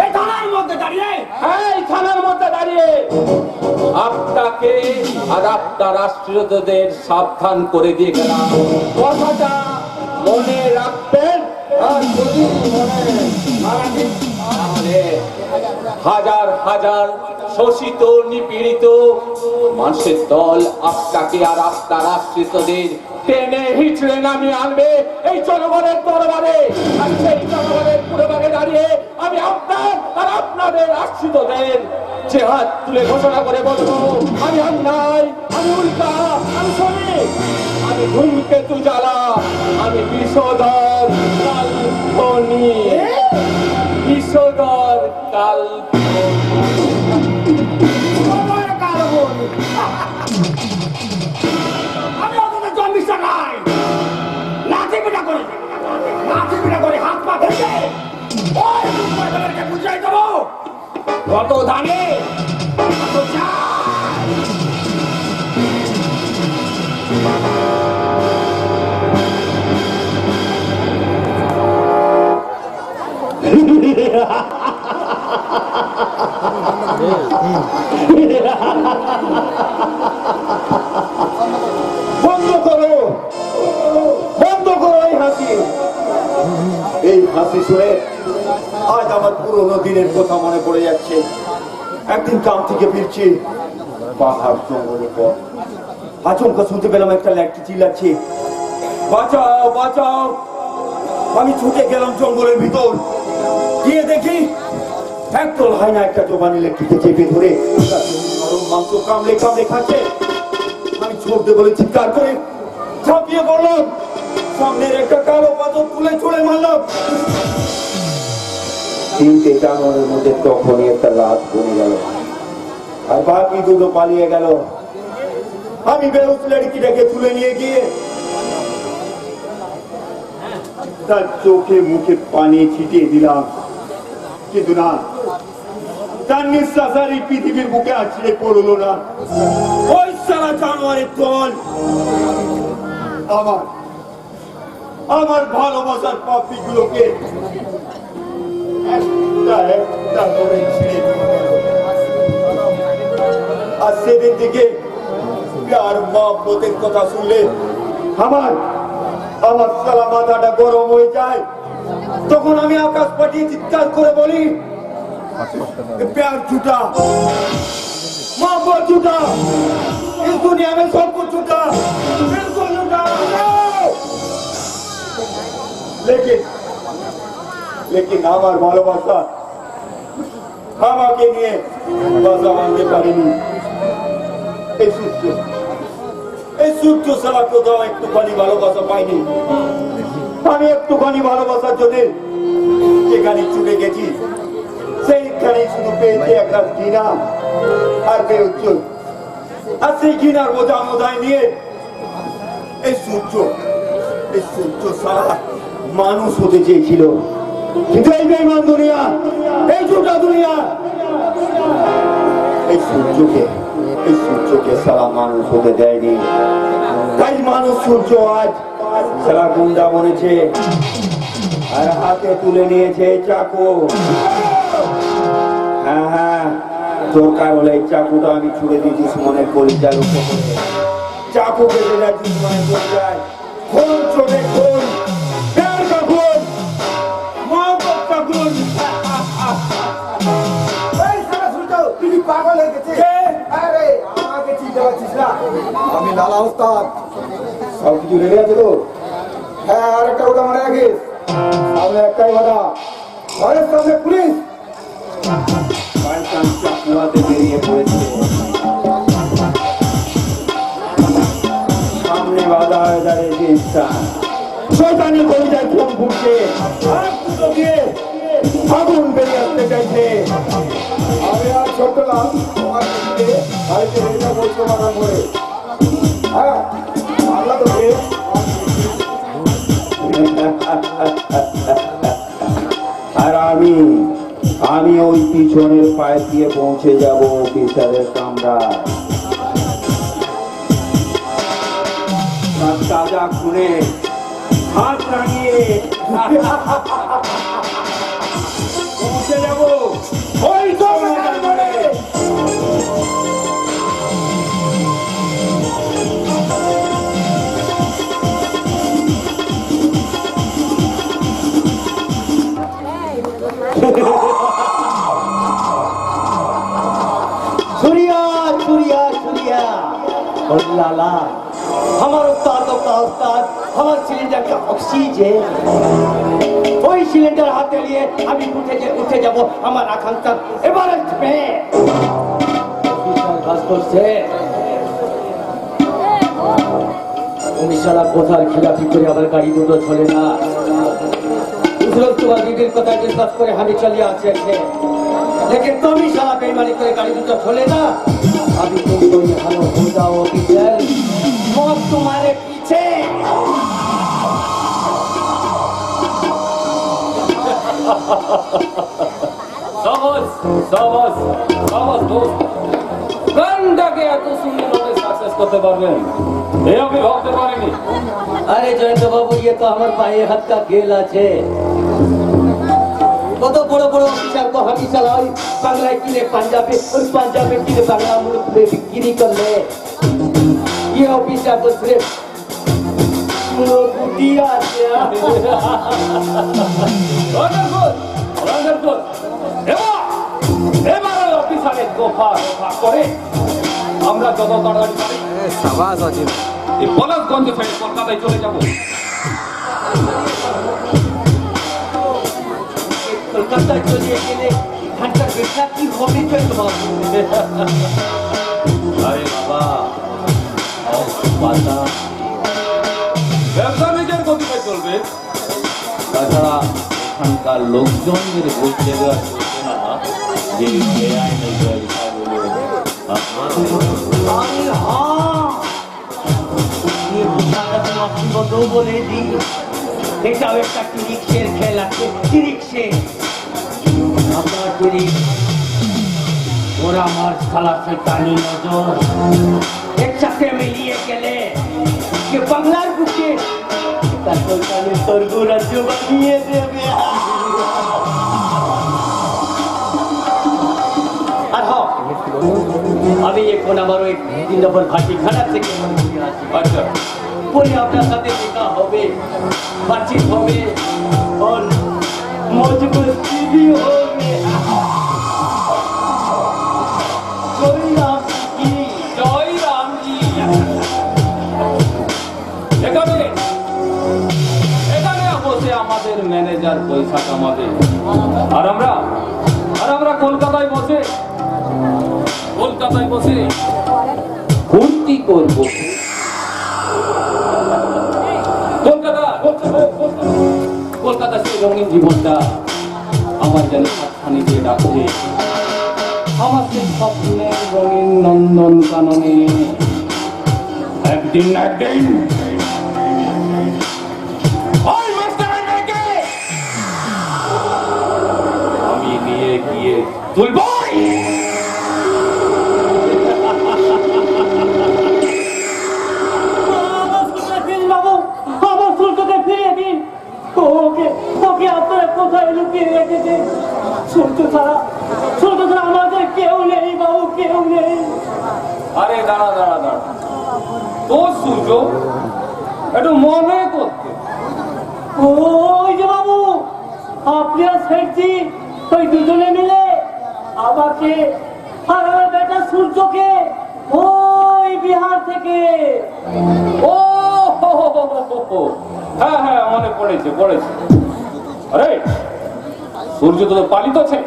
এই থানার মধ্যে দাঁড়িয়ে এই থানার মধ্যে দাঁড়িয়ে আপনাকে আর আপনার রাষ্ট্রদূতদের সাবধান করে দিয়ে গেলাম, কথাটা মনে রাখবেন। আর যদি মনে না রাখেন তাহলে হাজার হাজার শোষিত নিপীড়িত মানুষের দল আপনাকে আর আপনার আশ্রিতদের টেনে হিচড়ে নামিয়ে আনবে এই জনগণের দরবারে। আর সেই জনগণের পুরোভাগে দাঁড়িয়ে আমি আপনার আর আপনাদের আশ্রিতদের যে হাত তুলে ঘোষণা করে বলবো, আমি অন্যায়, আমি উল্কা, আমি শ্রমিক, আমি ধূমকেতু জ্বালা, আমি বিষধর কাল্পনি, বিষধর আমি অতটা জন্মিষ্ঠা নাই। লাঠি পিটা করে হাত পা ভেঙে ওই মুম্বাইকে বুঝাই দেবো কত দানে কত চাই। বন্ধ করো এই হাসি। এই হাসি শুনে আজ আমার পুরোনো দিনের কথা মনে পড়ে যাচ্ছে। একদিন কাম থেকে ফিরছি, পাহাড় জঙ্গলের পর আচমকা শুনতে পেলাম একটা ল্যাটকি চিল্লাচ্ছে, বাঁচাও বাঁচাও। আমি ছুটে গেলাম জঙ্গলের ভিতর, গিয়ে দেখি একদল হয় না একটা জবান ইলেকট্রিকে চেপে ধরে নরম মাংস কামড়ে কামড়ে খাচ্ছে। আমি ছড়তে বলে চিৎকার করে ঝাঁপিয়ে পড়লাম, সামনের একটা কালো পাথর তুলে ছুঁড়ে মারলাম। 3টে জানোয়ারের মধ্যে তখনই একটা লাশ বনে গেল, আর বাকি দুটো পালিয়ে গেল। আমি বেউস লড়কিটাকে তুলে নিয়ে গিয়ে তার চোখে মুখে পানি ছিটিয়ে দিলাম, কিন্তু না, তার নিঃশ্বাস আর এই পৃথিবীর বুকে আছড়ে পড়লো না। ওই সারা জানোয়ারের দল আমার ভালোবাসার পাপড়িগুলোকে একটা একটা করে ছিঁড়ে দিল। আর সেদিন থেকে প্যার মহব্বতের কথা শুনলে আমার সারা মাথাটা গরম হয়ে যায়। তখন আমি আকাশ পাঠিয়ে চিৎকার করে বলি, प्यार झूठा, मोहब्बत झूठा, इस दुनिया में सब कुछ झूठा, बिल्कुल झूठा। लेकिन আমার ভালোবাসা আমাকে নিয়ে বাসা বাঁধতে পারেনি। এই সূর্য সারা কোথাও একটুখানি ভালোবাসা পাইনি। আমি একটুখানি ভালোবাসার জন্য যেখানে ছুটে গেছি সেইখানে শুধু পেয়েছি একটা ঘৃণা আর বেউচ্চ। আর সেই ঘৃণার বোঝা মোজায় নিয়ে এই সূর্য সারা মানুষ হতে চেয়েছিল, কিন্তু এই বেঈমান দুনিয়া, এই ঝুটা দুনিয়া এই সূর্যকে সারা মানুষ হতে দেয়নি। তাই মানুষ সূর্য আজ সারা গুন্ডা বনেছে আর হাতে তুলে নিয়েছে চাকু। হ্যাঁ, দরকার হলে এই চাকুটা আমি ছুড়ে দিয়েছি মনের পরিচার উপরে। চাকু কেটে যাচ্ছি মনে পড়ে যায়, খুন চোটে খুন, প্যার কা খুন, মহব্বত কা খুন। এই সারা সূর্য, তুই পাগল হয়ে গেছিস? আরে আমাকে চিনতে পারছিস না? আমি লালা ওস্তাদ। সব কিছু রেডি আছে তো? হ্যাঁ, আর একটা কথা মনে রাখিস, সামনে একটাই কথা, ঘরের সামনে পুলিশ। শয়তান চাকু হাতে বেরিয়ে পড়েছে, সামনে বাধা হয়ে দাঁড়িয়েছে ইনসান। শয়তানের কবিতায় খুন ফুটছে, আর দুটো দিয়ে আগুন বেরিয়ে আসতে চাইছে। আমি আর ছোট্ট লাল তোমার দিকে বাড়িতে রেখে বলছো মাথা করে। হ্যাঁ, আল্লাহ তোকে আর আমি ওই পিছনের পায়ে দিয়ে পৌঁছে যাব অফিসারের কামরা। তাজা খুনে হাত রাঙিয়ে পৌঁছে যাব ওই কামরে। लाला हमार उस्ताद हमार सिलेंडर का ऑक्सीजन ওই সিলিন্ডার হাতে নিয়ে আমি উঠে যাব আমার আকাঙ্ক্ষা এভারেস্ট পে। কাজ করছে তুমি সারা কোথার খিলাফি করে আমার গাড়ি দুটো চলে না। তোমার দিদির কথা বিশ্বাস করে আমি চলিয়ে আসছি, लेकिन तुम ही साला बेईमानी करे गाड़ी तो चले ना। अभी तुम कोई हालो हो जाओ ऑफिसर, मौत तुम्हारे पीछे। সাবাস দোস্ত, গানটাকে এত সুন্দরভাবে সাকসেস করতে পারবেন এই আমি ভাবতে পারিনি। अरे जयंत बाबू, ये तो हमारे पाए हाथ का खेल আছে। কত বড় বড় অফিসার को हम चलाई बांग्ला किने पंजाबी और पंजाबी किने बांग्ला मुल्क में बिक्री कर ले। ये ऑफिसर तो सिर्फ मुकुटिया ওয়ান্ডারফুল। এবার ওই অফিসারের দফা করে আমরা যত তাড়াতাড়ি পারি এই পলাশগঞ্জ ছেড়ে কলকাতায় চলে যাব। কলকাতা চলে গেলে ঘন্টা বেশা কি হবে জয়ন্ত বাবু? আরে বাবা, ব্যবসা নিজের গতিতে চলবে, তাছাড়া এখানকার লোকজনদের বলতে দেওয়া চলবে না যে বেআইনি ব্যবসাগুলো। মতো বলে দিই, এটাও একটা টিরিক্সের খেলা, টিরিক্সে আপনার টিরিক্স। ওরা আমার খালা শয়তানি নজর এর সাথে মিলিয়ে গেলে কে বাংলার বুকে তার শয়তানের স্বর্গ রাজ্য বানিয়ে দেবে। আর হ, আমি এখন আমার ওই 3 নম্বর ভাটি খানা থেকে আসি। আচ্ছা, বলে আপনার সাথে দেখা হবে, বাতচিত হবে, और मौज मस्ती भी होगी। कोई राम की জয় রামজি। এখানে বসে আমাদের ম্যানেজার পয়সা কামাবে, আর আমরা কলকাতায় বসে ফুর্তি করব। কলকাতা সেই রঙিন জীবনটা আমার যেন হাতখানি দিয়ে ডাকছে। আমার সেই স্বপ্নের রঙিন নন্দন কাননে একদিন ওই মাস্টারকে আমি নিয়ে গিয়ে তুলব। বাবু, আমার সূর্যকে ফিরিয়ে দিন। ওকে আপনারা কোথায় লুকিয়ে রেখেছে? সূর্য ছাড়া আমাদের কেউ নেই বাবু, কেউ নেই। আরে দাঁড়া, তোর সূর্য একটু মনে করতে। ওই যে বাবু, আপনি আর শেঠজি ওই দুজনে মিলে আমাকে আর আমার বেটা সূর্যকে ওই বিহার থেকে ও হ্যাঁ, মনে পড়েছে। আরে সূর্য তো পালিত আছে,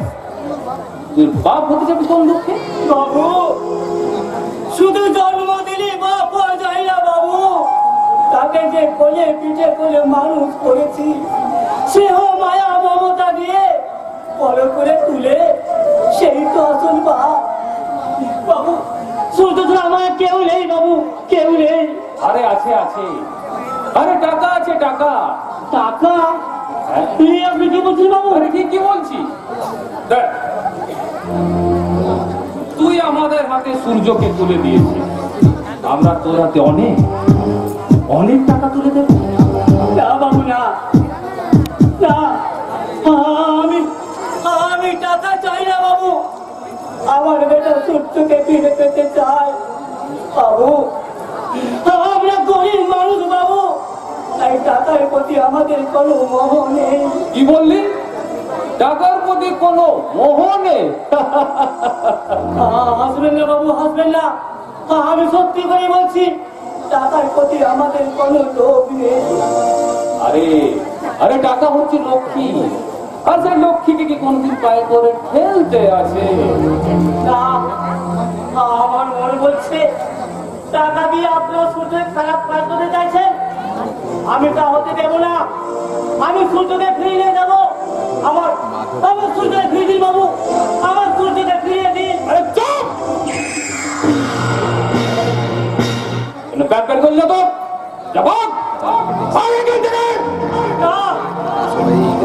তুই বাপ হতে যাবি কোন দুঃখে? বাবু, শুধু জন্ম দিলে বাপ হওয়া যায় না বাবু, তাকে যে কোলে পিঠে করে মানুষ করেছি, সেও মায়া মমতা দিয়ে বড় করে তুলে, সেই তো আসল বাপ। বাবু, সূর্য তো আমার কেউ নেই বাবু, কেউ নেই। আরে আছে, আরে টাকা আছে, টাকা। হ্যাঁ? আপনি কি বলছেন বাবু? আরে কি বলছি, দেখ, তুই আমাদের হাতে সূর্যকে তুলে দিয়েছিস, আমরা তোর হাতে অনেক টাকা তুলে দেব। না বাবু, না, আমি টাকা চাই না বাবু, আমার বেটা সূর্যকে ফিরে পেতে চাই বাবু। আমরা গরিব মানুষ বাবু, তাই টাকার প্রতি আমাদের কোনো মোহ নেই। কি বললি? টাকার প্রতি কোনো মোহ নেই? হাসবেন না বাবু, হাসবেন না, আমি সত্যি করে বলছি, টাকার প্রতি আমাদের কোনো লোভ নেই। আরে টাকা হচ্ছে লক্ষ্মী, আর সেই লক্ষ্মীকে কি কোনদিন পায়ে করে ফেলতে আছে? না, আমার মনে বলছে টাকা দিয়ে আপনার সূর্যে খারাপ কাজ করতে চাইছেন, আমি তা হতে দেব না। আমি সূর্যকে ফিরিয়ে দেব, আমার সূর্যকে ফিরিয়ে দিন বাবু, আমার সূর্যকে ফিরিয়ে দিন। আরে চুপ! প্যাট করলি না তো? যাব না,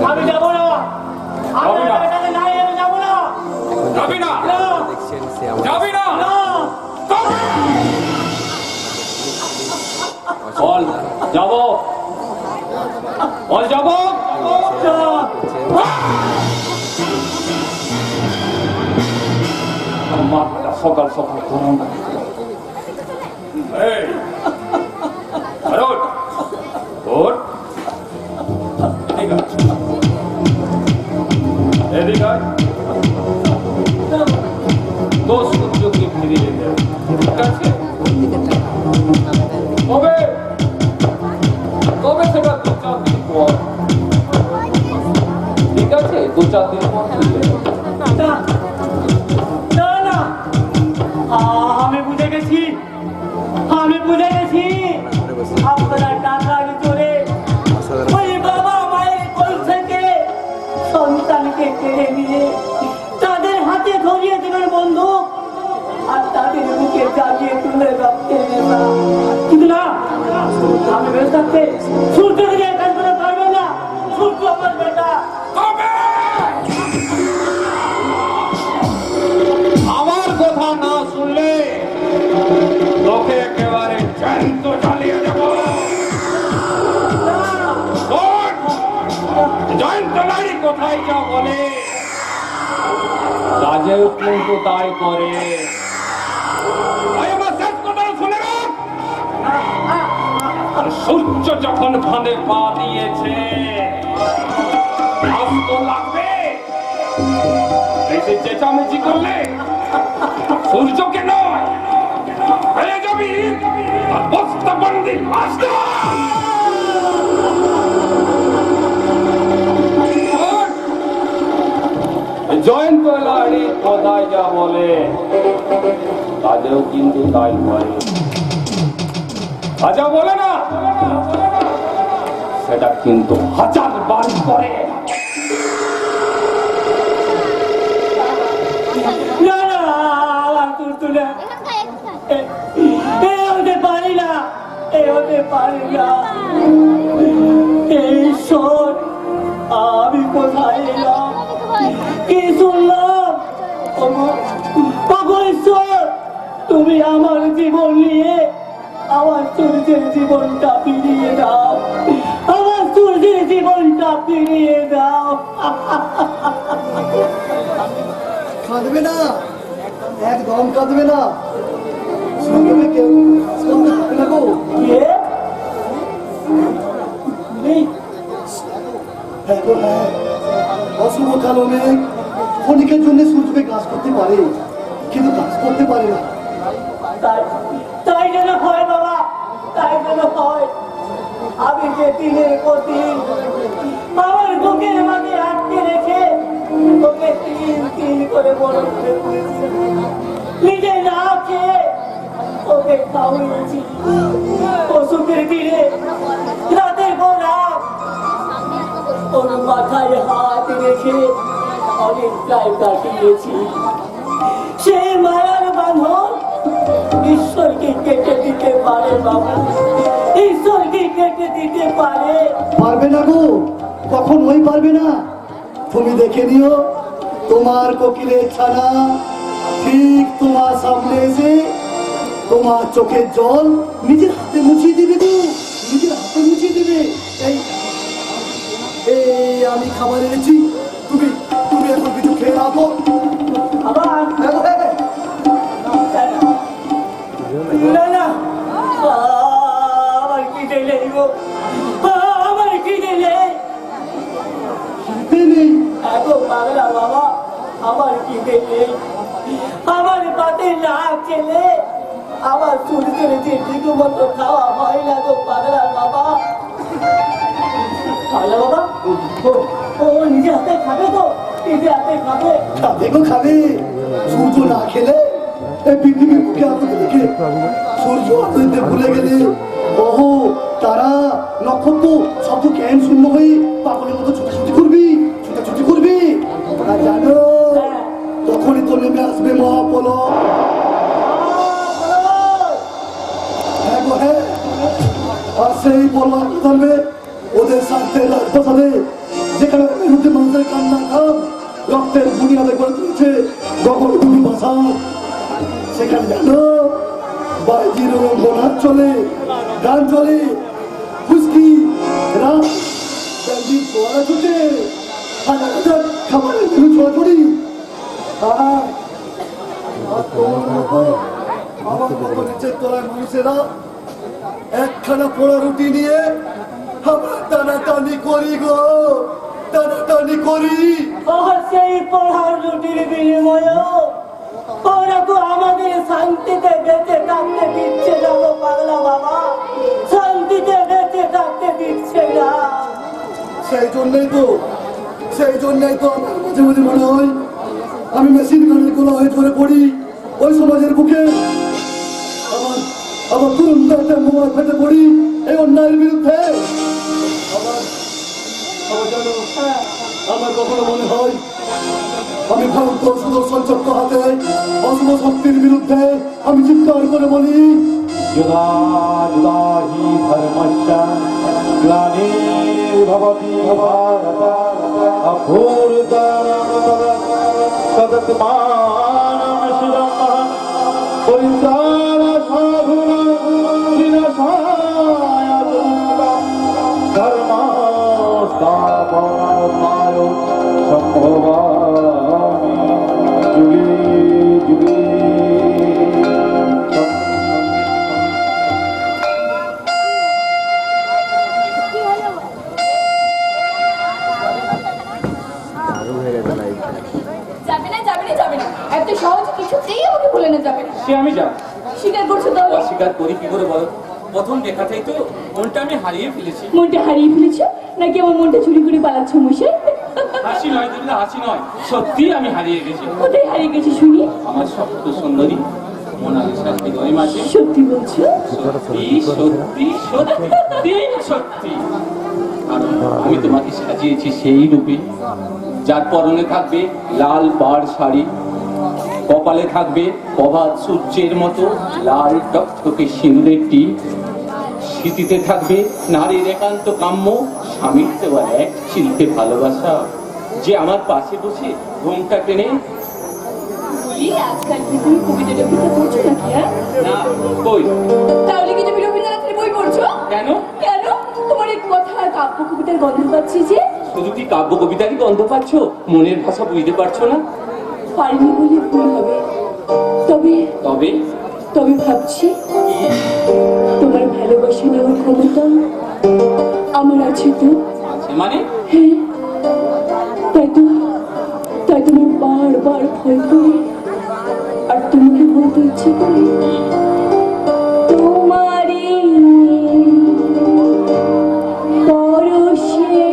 আমি যাব না, আমি যাব না। যাবি না? না, যাবি না? না। বল যাবো, বল যাবো। মাথা সকাল গরম। এই, আরে ওঠ, এদিকে আয়। তো সূর্যকে ফিরিয়ে দেব, ঠিক আছে? তবে সেটা 2-4 দিন পর, ঠিক আছে? 2-4 দিন পর না, আমি বুঝে গেছি, আপনারা টাকার জোরে ওই বাবা মায়ের কোল থেকে সন্তানকে কেড়ে নিয়ে তাদের হাতে ধরিয়ে দেবেন বন্দুক, আর তাদের বুকে জাগিয়ে তুলে রাখতে কিন্তু না, আমি বেঁচে থাকতে সূর্যকে নিয়ে কাজ করে পারবে না। সূর্য আমার বেটা। তবে আমার কথা না শুনলে তোকে একেবারে জ্যান্ত জ্বালিয়ে দেব। জয়ন্ত নারী কোথায় যা বলে কাজেও কিন্তু তাই করে। আমার শেষ কথা শুনে রাখ। আর সূর্য যখন ফাঁদে পা দিয়েছে আজ তো লাগবে। বেশি চেঁচামেচি করলে সূর্যকে নয় হয়ে যাবি আর বস্তা বন্দি আসতে। জয়ন্ত লাড়ি কোথায় যা বলে কাজেও কিন্তু তাই করে। যা বলে না সেটা কিন্তু হাজার বার করে। না না আমার তুলতুলে এ হতে পারি না, এ হতে পারি না। এই ঈশ্বর আমি কোথায় এলাম, কি শুনলাম? ঈশ্বর তুমি আমার জীবন নিয়ে আমার সূর্যের জীবনটা ফিরিয়ে দাও, আমার সূর্যের জীবনটা ফিরিয়ে দাও। কাঁদবে না, একদম কাঁদবে না। শুনবে কেউ শুনবে না গো। কে? নেই। হ্যাঁ গো হ্যাঁ, অশুভ কারণে ক্ষণিকের জন্য সূর্যকে কাজ করতে পারে, কিন্তু কাজ করতে পারে না। তাই যেন হয় বাবা, তাই যেন হয়। আমি যে দিনের পর দিন আমার বুকের মাঝে আটকে রেখে ওকে তিন তিন করে বড় করে তুলেছি, নিজে না খেয়ে ওকে খাওয়িয়েছি। ওষুধের দিনে রাতের পর রাত ওর মাথায় হাত রেখে অনেক প্রায় কাটিয়েছি। সেই মায়ার বাঁধন ঈশ্বরকে কেটে দিতে পারে বাবা, ঈশ্বরকে কেটে দিতে পারে। পারবে না গো, কখনোই পারবে না। তুমি দেখে নিও, তোমার কোকিলের ছানা ঠিক তোমার সামনে এসে তোমার চোখের জল নিজের হাতে মুছিয়ে দিবে গো, নিজের হাতে মুছিয়ে দিবে। এই এই আমি খাবার এনেছি, তুমি তুমি এখন কিছু খেয়ে রাখো। আবার না না, আমার খিদে নেই গো, আমার খিদে নেই। এগো পাগলা বাবা, আমার খিদে নেই। আমার পাতে না খেলে আমার সূর্যের যে ঠিক মতো খাওয়া হয় না গো পাগলা বাবা। পাগলা বাবা ও নিজে হাতে খাবে তো, নিজে হাতে খাবে। খাবে গো খাবে, সূর্য না খেলে এই পৃথিবীর বুকে আলো দেখে সূর্য আলোতে ভুলে গেলে বহু তারা নক্ষত্র সব জ্ঞান শূন্য হয়ে পাগলের মতো ছুটাছুটি করবি, ছুটাছুটি করবি। ওরা জানো তখনই তো নেমে আসবে মহাপলক। হ্যাঁ গো হ্যাঁ, আর সেই পলক ধরবে ওদের স্বার্থে রাজপথে, যেখানে বিরুদ্ধে মানুষের কান্না খাম রক্তের বুনিয়াদে করে তুলেছে গগনভূমি ভাষা। সেখানে জানো বাইজির রঙ্গনাথ চলে, গান চলে, খুশকি রাত ব্যান্ডির ছোঁয়া ছুটে, হাজার হাজার খাবারের মেনু ছোড়াছড়ি। আর তোমার মতো আমার মতো নিচের তলায় মানুষেরা একখানা পোড়া রুটি নিয়ে আমরা টানাটানি করি গো, টানাটানি করি। সেই পড়ার রুটির বিনিময়ে ওরা তো আমাদের শান্তিতে বেঁচে থাকতে দিচ্ছে না গো পাগলা বাবা, শান্তিতে বেঁচে থাকতে দিচ্ছে না। সেই জন্যই তো আমার মাঝে মাঝে মনে হয় আমি মেশিন গানের গোলা হয়ে ধরে পড়ি ওই সমাজের বুকে। আমার তুরন্ত একটা মোবাইল ফেটে পড়ি এই অন্যায়ের বিরুদ্ধে। আমার কখনো মনে হয় আমি ভয়ঙ্কর সুদর্শন চক্র হাতে অশুভ শক্তির বিরুদ্ধে আমি চিৎকার করে বলি यदा यदा हि धर्मस्य ग्लानिर्भवति भारत तदत्मानं शिरः परित्राण साधूनां विनाशाय धर्मस्थापनाय सम्भवामि जुगे जुगे। যাবে না এত সহজ কিছুতেই আমাকে বলে না যাবে না। সে আমি জানি। স্বীকার করছো তাহলে? অস্বীকার করি কি করে বলো? প্রথম দেখাতেই তো মনটা আমি হারিয়ে ফেলেছি। মনটা হারিয়ে ফেলেছো নাকি আমার মনটা চুরি করে পালাচ্ছ মশাই? হাসি নয় দিদি, হাসি নয়, সত্যি আমি হারিয়ে গেছি। কোথায় হারিয়ে গেছি শুনি? আমার সপ্ত সুন্দরী মোনালিসার হৃদয় মাঝে। সত্যি বলছো? সত্যি সত্যি সত্যি সত্যি। কারণ আমি তোমাকে সাজিয়েছি সেই রূপে যার পরনে থাকবে লাল পাড় শাড়ি, কপালে থাকবে প্রভাত সূর্যের মতো লাল টকটকে সিঁদুরের টিপ, স্মৃতিতে থাকবে নারীর একান্ত কাম্য স্বামীর দেওয়া এক চিলতে ভালোবাসা, যে আমার পাশে বসে ঘোমটা টেনে। বলি আজকাল কি তুমি কবিতা টবিতা পড়ছো নাকি? না কই? তাহলে কি তুমি রবীন্দ্রনাথের বই পড়ছো? কেন? কেন? তোমার এই কথা কাব্য কবিতার গন্ধ পাচ্ছি যে। শুধু কি কাব্য কবিতারই গন্ধ পাচ্ছ? মনের ভাষা বুঝতে পারছো না? পারিনি বলে ভুল হবে। তবে তবে তবে ভাবছি তোমার ভালোবাসা নেওয়ার ক্ষমতা আমার আছে তো। আছে মানে? হ্যাঁ, তাই তোমার বারবার ভয় করে আর তোমাকে বলতে ইচ্ছে করে তোমারই পরশে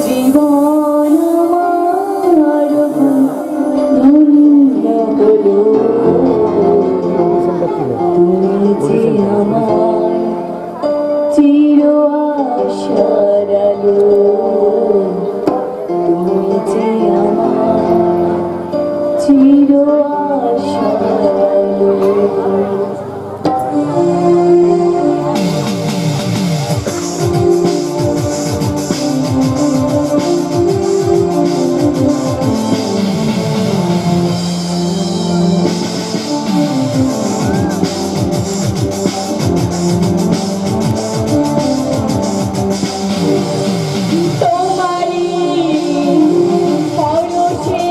জীবন আমার ধন্য হলো। তুমি যে আমার চির আশার আলো, তুমি যে আমার চির আশার আলো। তোমারই পরশে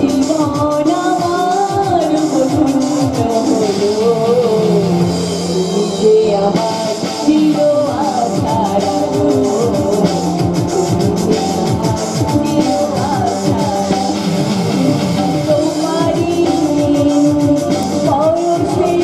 জীবন আমার ধন্য হলো। তুমি যে আমার চির আশার আলো, তুমি যে আমার চির আশার আলো। তোমারই পরশে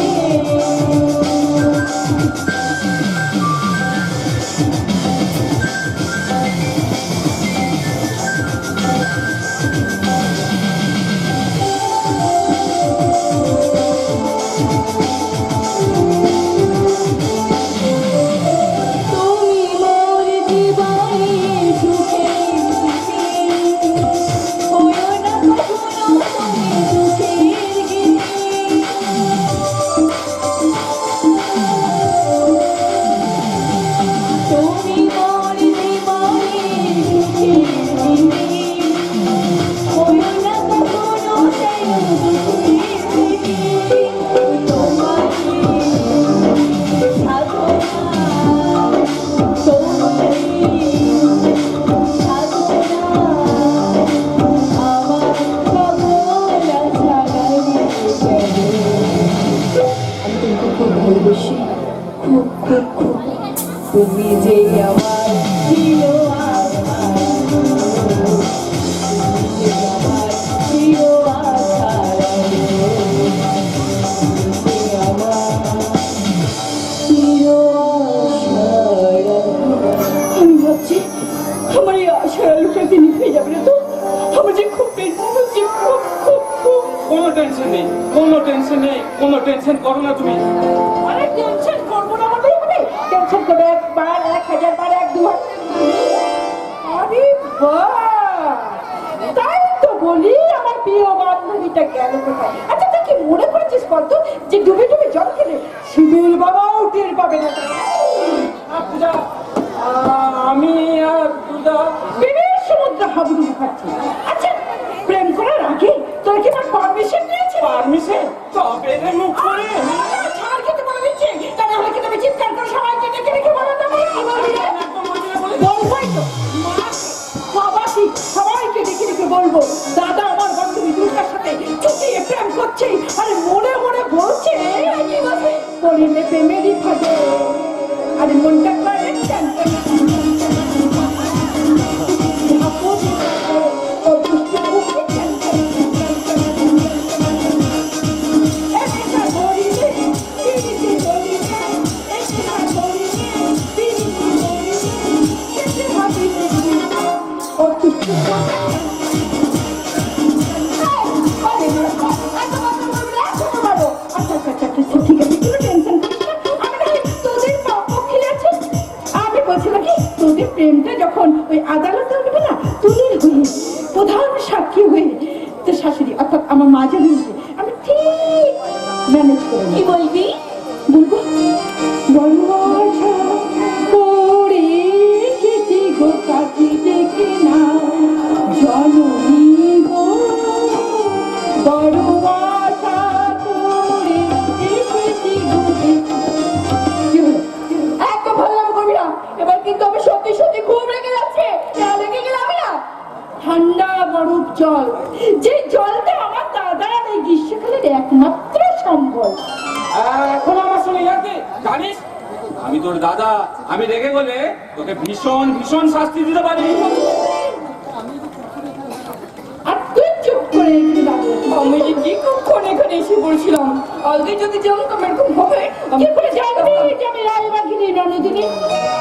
তুমি মোর জীবনে সুখের গীতি, হয়ো না কখনো তুমি দুঃখের গীতি। তুমি মোর জীবনে সুখের গীতি, হয়ো না কখনো সেই দুঃখের গীতি। তোমারই তুমি যে আমার প্রিয় আশা, তুমি যে আমার প্রিয় আশা, তুমি যে আমার প্রিয় আশা। আমি ভাবছি আমার এই আশার আলোটা দিন হয়ে যাবে না তো? আমার যে খুব টেনশন হচ্ছে, খুব খুব খুব। কোনো টেনশন নেই, কোনো টেনশন নেই, কোনো টেনশন করো না তুমি। আরে টেনশন করবো না বললেই হবে? টেনশন করবো একবার, 1000 বার, 1-2 আরে বাহ, তাই তো বলি আমার প্রিয় বান্ধবীটা গেল কোথায়? আচ্ছা তুই কি মনে করেছিস বলতো যে ডুবে ডুবে জল খেলে শিবের বাবাও টের পাবে না? পূজা, আমি আর পূজা প্রেমের সমুদ্র হাবুডুবু খাচ্ছি। আচ্ছা প্রেম করার আগে তোর কি আমার পারমিশন নিয়েছে? পারমিশন তবে রে মুখ করে ছাড় খেতে বলে দিচ্ছি, তা না হলে কি তুমি চিৎকার করে সবাইকে ডেকে ডেকে বলো না কি বলবি রে? বলবোই তো বাবাকে সবাইকে ডেকে ডেকে বলবো দাদা আমার বান্ধবী দুর্গার সাথে চুটিয়ে প্রেম করছে, আরে মনে মনে বলছে কি বলছে পড়িলে প্রেমেরই ফাটে, আরে মনটা করে চান প্রেমটা যখন ওই আদালতে উঠবে না তুলির হয়ে প্রধান সাক্ষী হয়ে তো শাশুড়ি অর্থাৎ আমার মা যে হয়েছে আমি ঠিক ম্যানেজ করে কি বলবি বলবো বলবো করে গেছি গো কাছে দেখে না জননী গো বড় আশা করে এসেছি গো। একদম ভালো নাম করবি না, এবার কিন্তু আমি সত্যি সত্যি খুব রেগে যাচ্ছে, রেগে গেলে আমি না ঠান্ডা বরফ জল, যে জলটা আমার দাদার এই গ্রীষ্মকালের একমাত্র সম্বল। এখন আমার সঙ্গে ইয়াকে জানিস আমি তোর দাদা, আমি রেগে গেলে তোকে ভীষণ ভীষণ শাস্তি দিতে পারি। আর তুই চুপ করে একটু দাঁড়িয়ে, আমি যে কি কখন এখানে এসে বলছিলাম আগে যদি জানতাম এরকম হবে কি করে জানবি যে আমি রায়বাগিনী রণদিনী?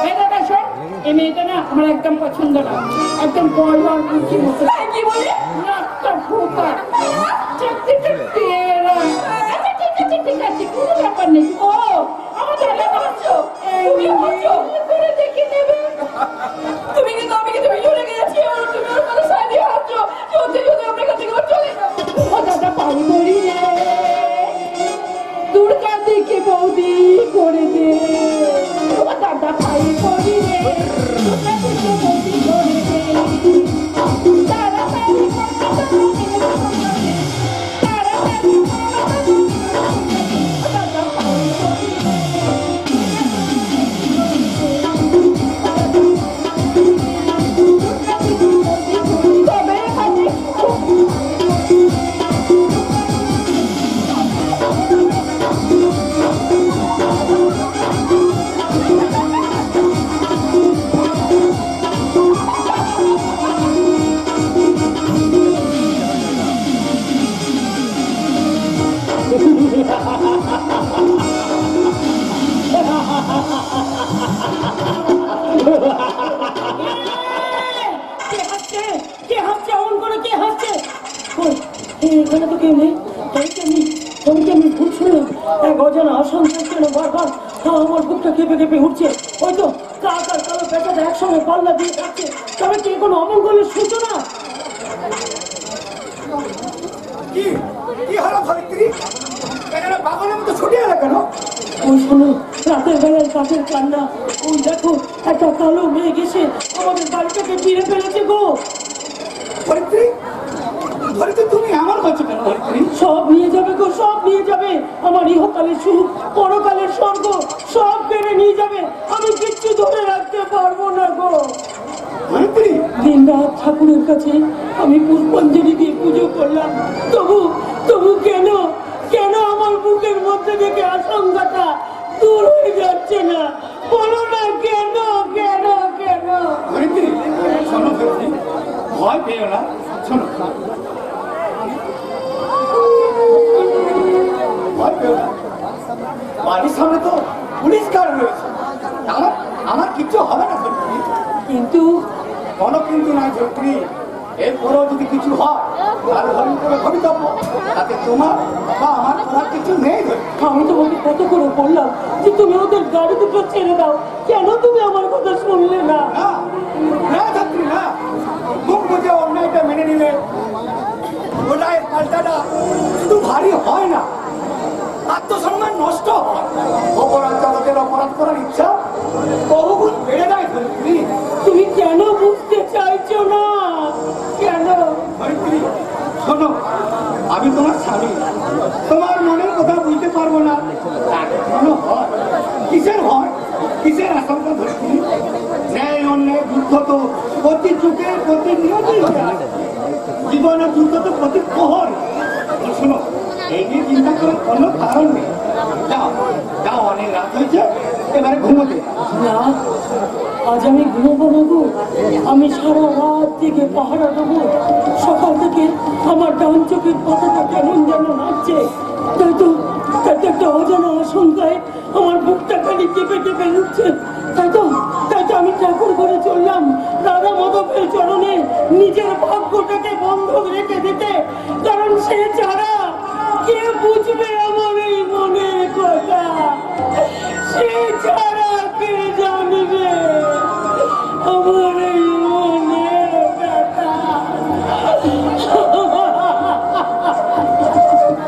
এই দাদা শোন, এই মেয়েটা না আমার একদম পছন্দ না, একদম বলবার বুঝি মতো কি বলে নাকটা ফোকা চাকরিটা তেরা। আচ্ছা ঠিক আছে ঠিক আছে কোনো ব্যাপার নেই। ও আমার দাদা বলছো তুমি বলছো করে দেখে নেবে তুমি কিন্তু আমি কিন্তু ভিডিও লেগে যাচ্ছি আর তুমি ওর কথা সাইডে হাঁটছো সত্যি যদি আমরা কাছে করে চলে যাবো। ও দাদা পানি করি রে দুর্গা দিকে বৌদি করে দে, ও দাদা পাই করি রে দুর্গা দিকে বৌদি করে দে, তাড়াতাড়ি তাড়াতাড়ি দাদা পাই করি রে। এখানে তো কেউ নেই, আমি ভুল শুনলাম এক অজানা অসংখ্য কেন বারবার আমার বুকটা কেঁপে কেঁপে উঠছে, হয়তো কাক আর কালো পেঁচাটা একসঙ্গে পাল্লা দিয়ে যাচ্ছে, তবে কি কোনো অমঙ্গলের সূচনা? কি কি হলো ধরিত্রী? এখানে পাগলের মতো ছুটে এলো কেন? ওই শোনো রাতের বেলায় কাকের কান্না, ওই দেখো একটা কালো মেয়ে গেছে আমাদের বাড়িটাকে ফিরে ফেলেছে গো। ধরিত্রী ধরিত্রী তুমি আমার কাছে কেন ধরিত্রী? সব নিয়ে যাবে গো, সব নিয়ে যাবে, আমার ইহকালের সুখ পরকালের স্বর্গ সব কেড়ে নিয়ে যাবে, আমি কিচ্ছু ধরে রাখতে পারবো না গো। ধরিত্রী দিন রাত ঠাকুরের কাছে আমি পুষ্পাঞ্জলি দিয়ে পুজো করলাম, তবু তবু কেন কেন আমার বুকের মধ্যে থেকে আশঙ্কাটা দূর হয়ে যাচ্ছে না, বলো না কেন কেন কেন? ধরিত্রী শোনো ধরিত্রী, ভয় পেও না, শোনো ভয় পেও না, বাড়ির সামনে তো পুলিশ গার্ড রয়েছে, আমার আমার কিচ্ছু হবে না ধরিত্রী। কিন্তু কোনো কিন্তু নাই ধরিত্রী, এরপরেও যদি কিছু হয় তাহলে ধরিত্রী ভবিতব্য, তাতে তোমার বা আমার করার কিছু নেই ধরিত্রী। আমি তোমাকে কত করে বললাম যে তুমি ওদের গাড়ি দুটো ছেড়ে দাও, কেন তুমি আমার কথা শুনলে না? না না ধরিত্রী না, মুখ বুঝে অন্যায়টা মেনে নিলে ওটাই ভারী হয় না, আত্মসম্মান নষ্ট হয়, অপরাধ জগতের অপরাধ করার ইচ্ছা বহুগুণ বেড়ে যায়। ধরিত্রী, তুমি কেন বুঝতে চাইছো না? কেন? ধরিত্রী, শোনো, আমি তোমার স্বামী, তোমার মনের কথা বুঝতে পারবো না কেন হয়? কিসের হয়, কিসের আশঙ্কা? ধরিত্রী, ন্যায় অন্যায় যুদ্ধ তো প্রতি যুগে প্রতি নিয়তেই হয়ে আছে। জীবনের যুদ্ধ তো প্রতি প্রহর। শোনো, এই নিয়ে চিন্তা করার কোনো কারণ নেই। যাও যাও, অনেক রাত হয়েছে, এবারে ঘুমোতে। না, আজ আমি ঘুমবো না গো। আমি সারা রাত থেকে পাহারা দেবো। সকাল থেকে আমার ডান চোখের পাতাটা কেমন যেন নাচছে। তাই তো একটা অজানা আশঙ্কায় আমার বুকটা খালি কেঁপে কেঁপে উঠছে। তাই তো আমি ঠাকুর ঘরে চললাম, রাধা মাধবের চরণে নিজের ভাগ্যটাকে বন্ধক রেখে দিতে। কারণ সে ছাড়া কে বুঝবে আমার এই মনের কথা? সে ছাড়া কে জানবে আমার এই মনের কথা?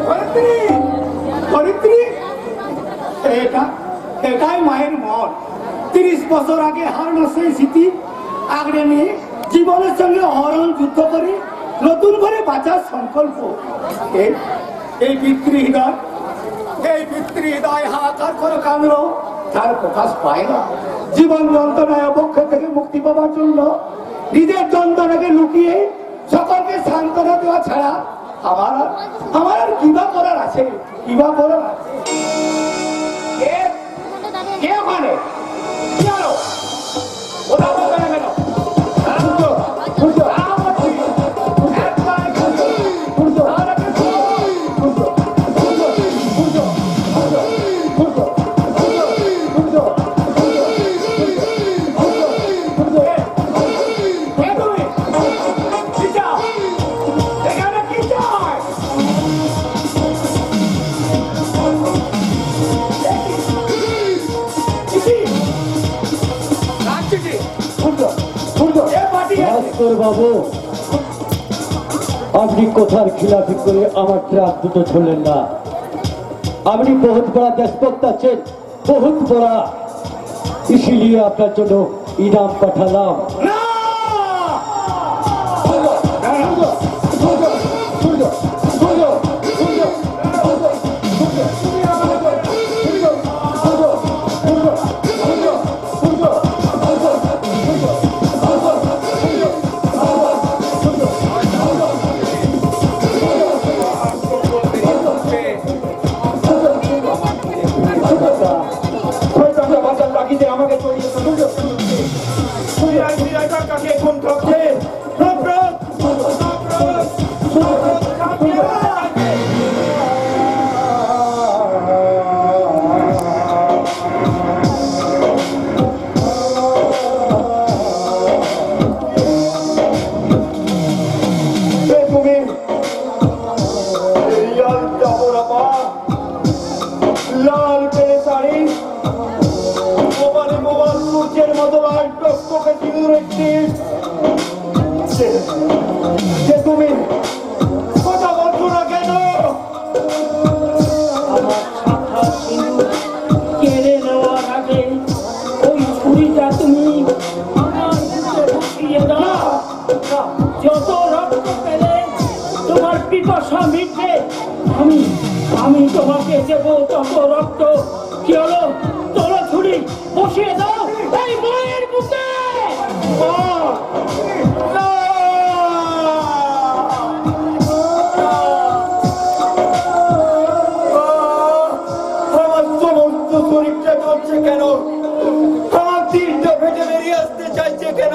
ধরিত্রী, ধরিত্রী, এটাই মায়ের মন। 30 বছর আগে হারানো সেই স্মৃতি আগড়ে নিয়ে জীবনের সঙ্গে অহরণ যুদ্ধ করে নতুন করে বাঁচার সংকল্প। এই পিতৃহৃদয় হাহাকার করে কাঁদল, তার প্রকাশ পায় না। জীবন যন্ত্রণায় অবক্ষ থেকে মুক্তি পাওয়ার জন্য নিজের যন্ত্রণাকে লুকিয়ে সকলকে সান্ত্বনা দেওয়া ছাড়া আমার আর কিবা করার আছে? কিবা করার আছে? কে ওখানে? কি হলো? ওরা বলবে না কেন? ভাস্কর বাবু, আপনি কোথার খিলাফি করে আমার ট্রাক দুটো छोड़लें ना? আপনি बहुत बड़ा देशभक्त আছেন, बहुत बड़ा, इसीलिए আপনার জন্য ইনাম পাঠালাম। না! আমাকে চড়িয়ে কাকে ফোন করছে? লাল পেরে শাড়ি, মোবাইল সূর্যের মতো লাল টকটকে সিঁদুর একটি, যে তুমি কথা বলছো না কেন? আমার শাখা সিঁদুর কেড়ে নেওয়ার আগে ওই ছুরিটা তুমি আমার বুকে ঢুকিয়ে দাও। যত রক্ত পেলে তোমার পিপাসা মিটবে, আমি তোমাকে দেব তত রক্ত। কি হলো? তোলো ছুরি, বসিয়ে দাও এই মায়ের বুকে। আমার সমস্ত শরীরটা চলছে কেন? আমার দিলটা ফেটে বেরিয়ে আসতে চাইছে কেন?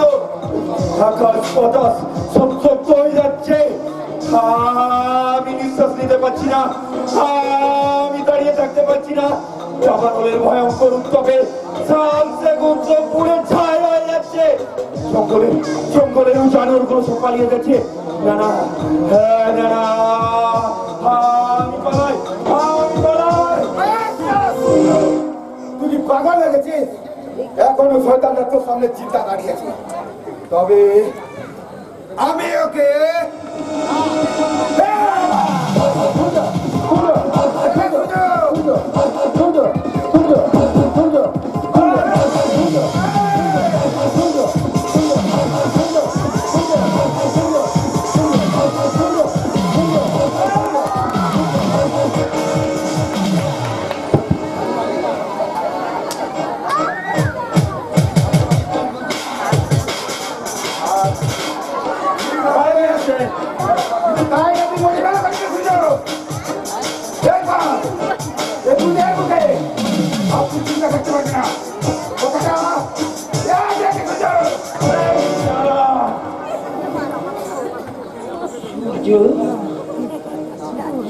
আকাশ বাতাস সব সত্য হয়ে যাচ্ছে। আমি নিঃশ্বাস নিতে পারছি না, আমি দাঁড়িয়ে থাকতে পারছি না। জামানলের ভয়ঙ্কর উত্তপে শাল সেগুন সব পুড়ে ছাই হয়ে যাচ্ছে। জঙ্গলের জানোয়ার গুলো সব পালিয়ে গেছে। না না, হ্যাঁ না না, আমি পালাই। তুই পাগল লেগেছিস? এখনো শয়তানরা তোর সামনে চিন্তা দাঁড়িয়েছে, তবে আমি ওকে তাই আপনি মনে ভালো করতে খুঁজো দেখবা একটু দেখবে আপনি চিন্তা করতে পারবেন না কথাটা দেখে খুঁজো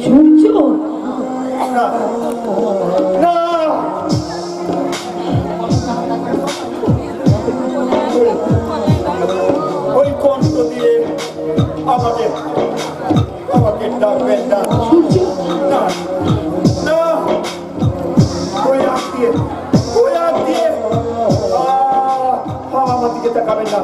সূর্য না ওই কণ্ঠ দিয়ে আমাকে আমাকে ডাকবেন না না না ওই হাত দিয়ে ওই হাত দিয়ে আমার দিকে তাকাবেন না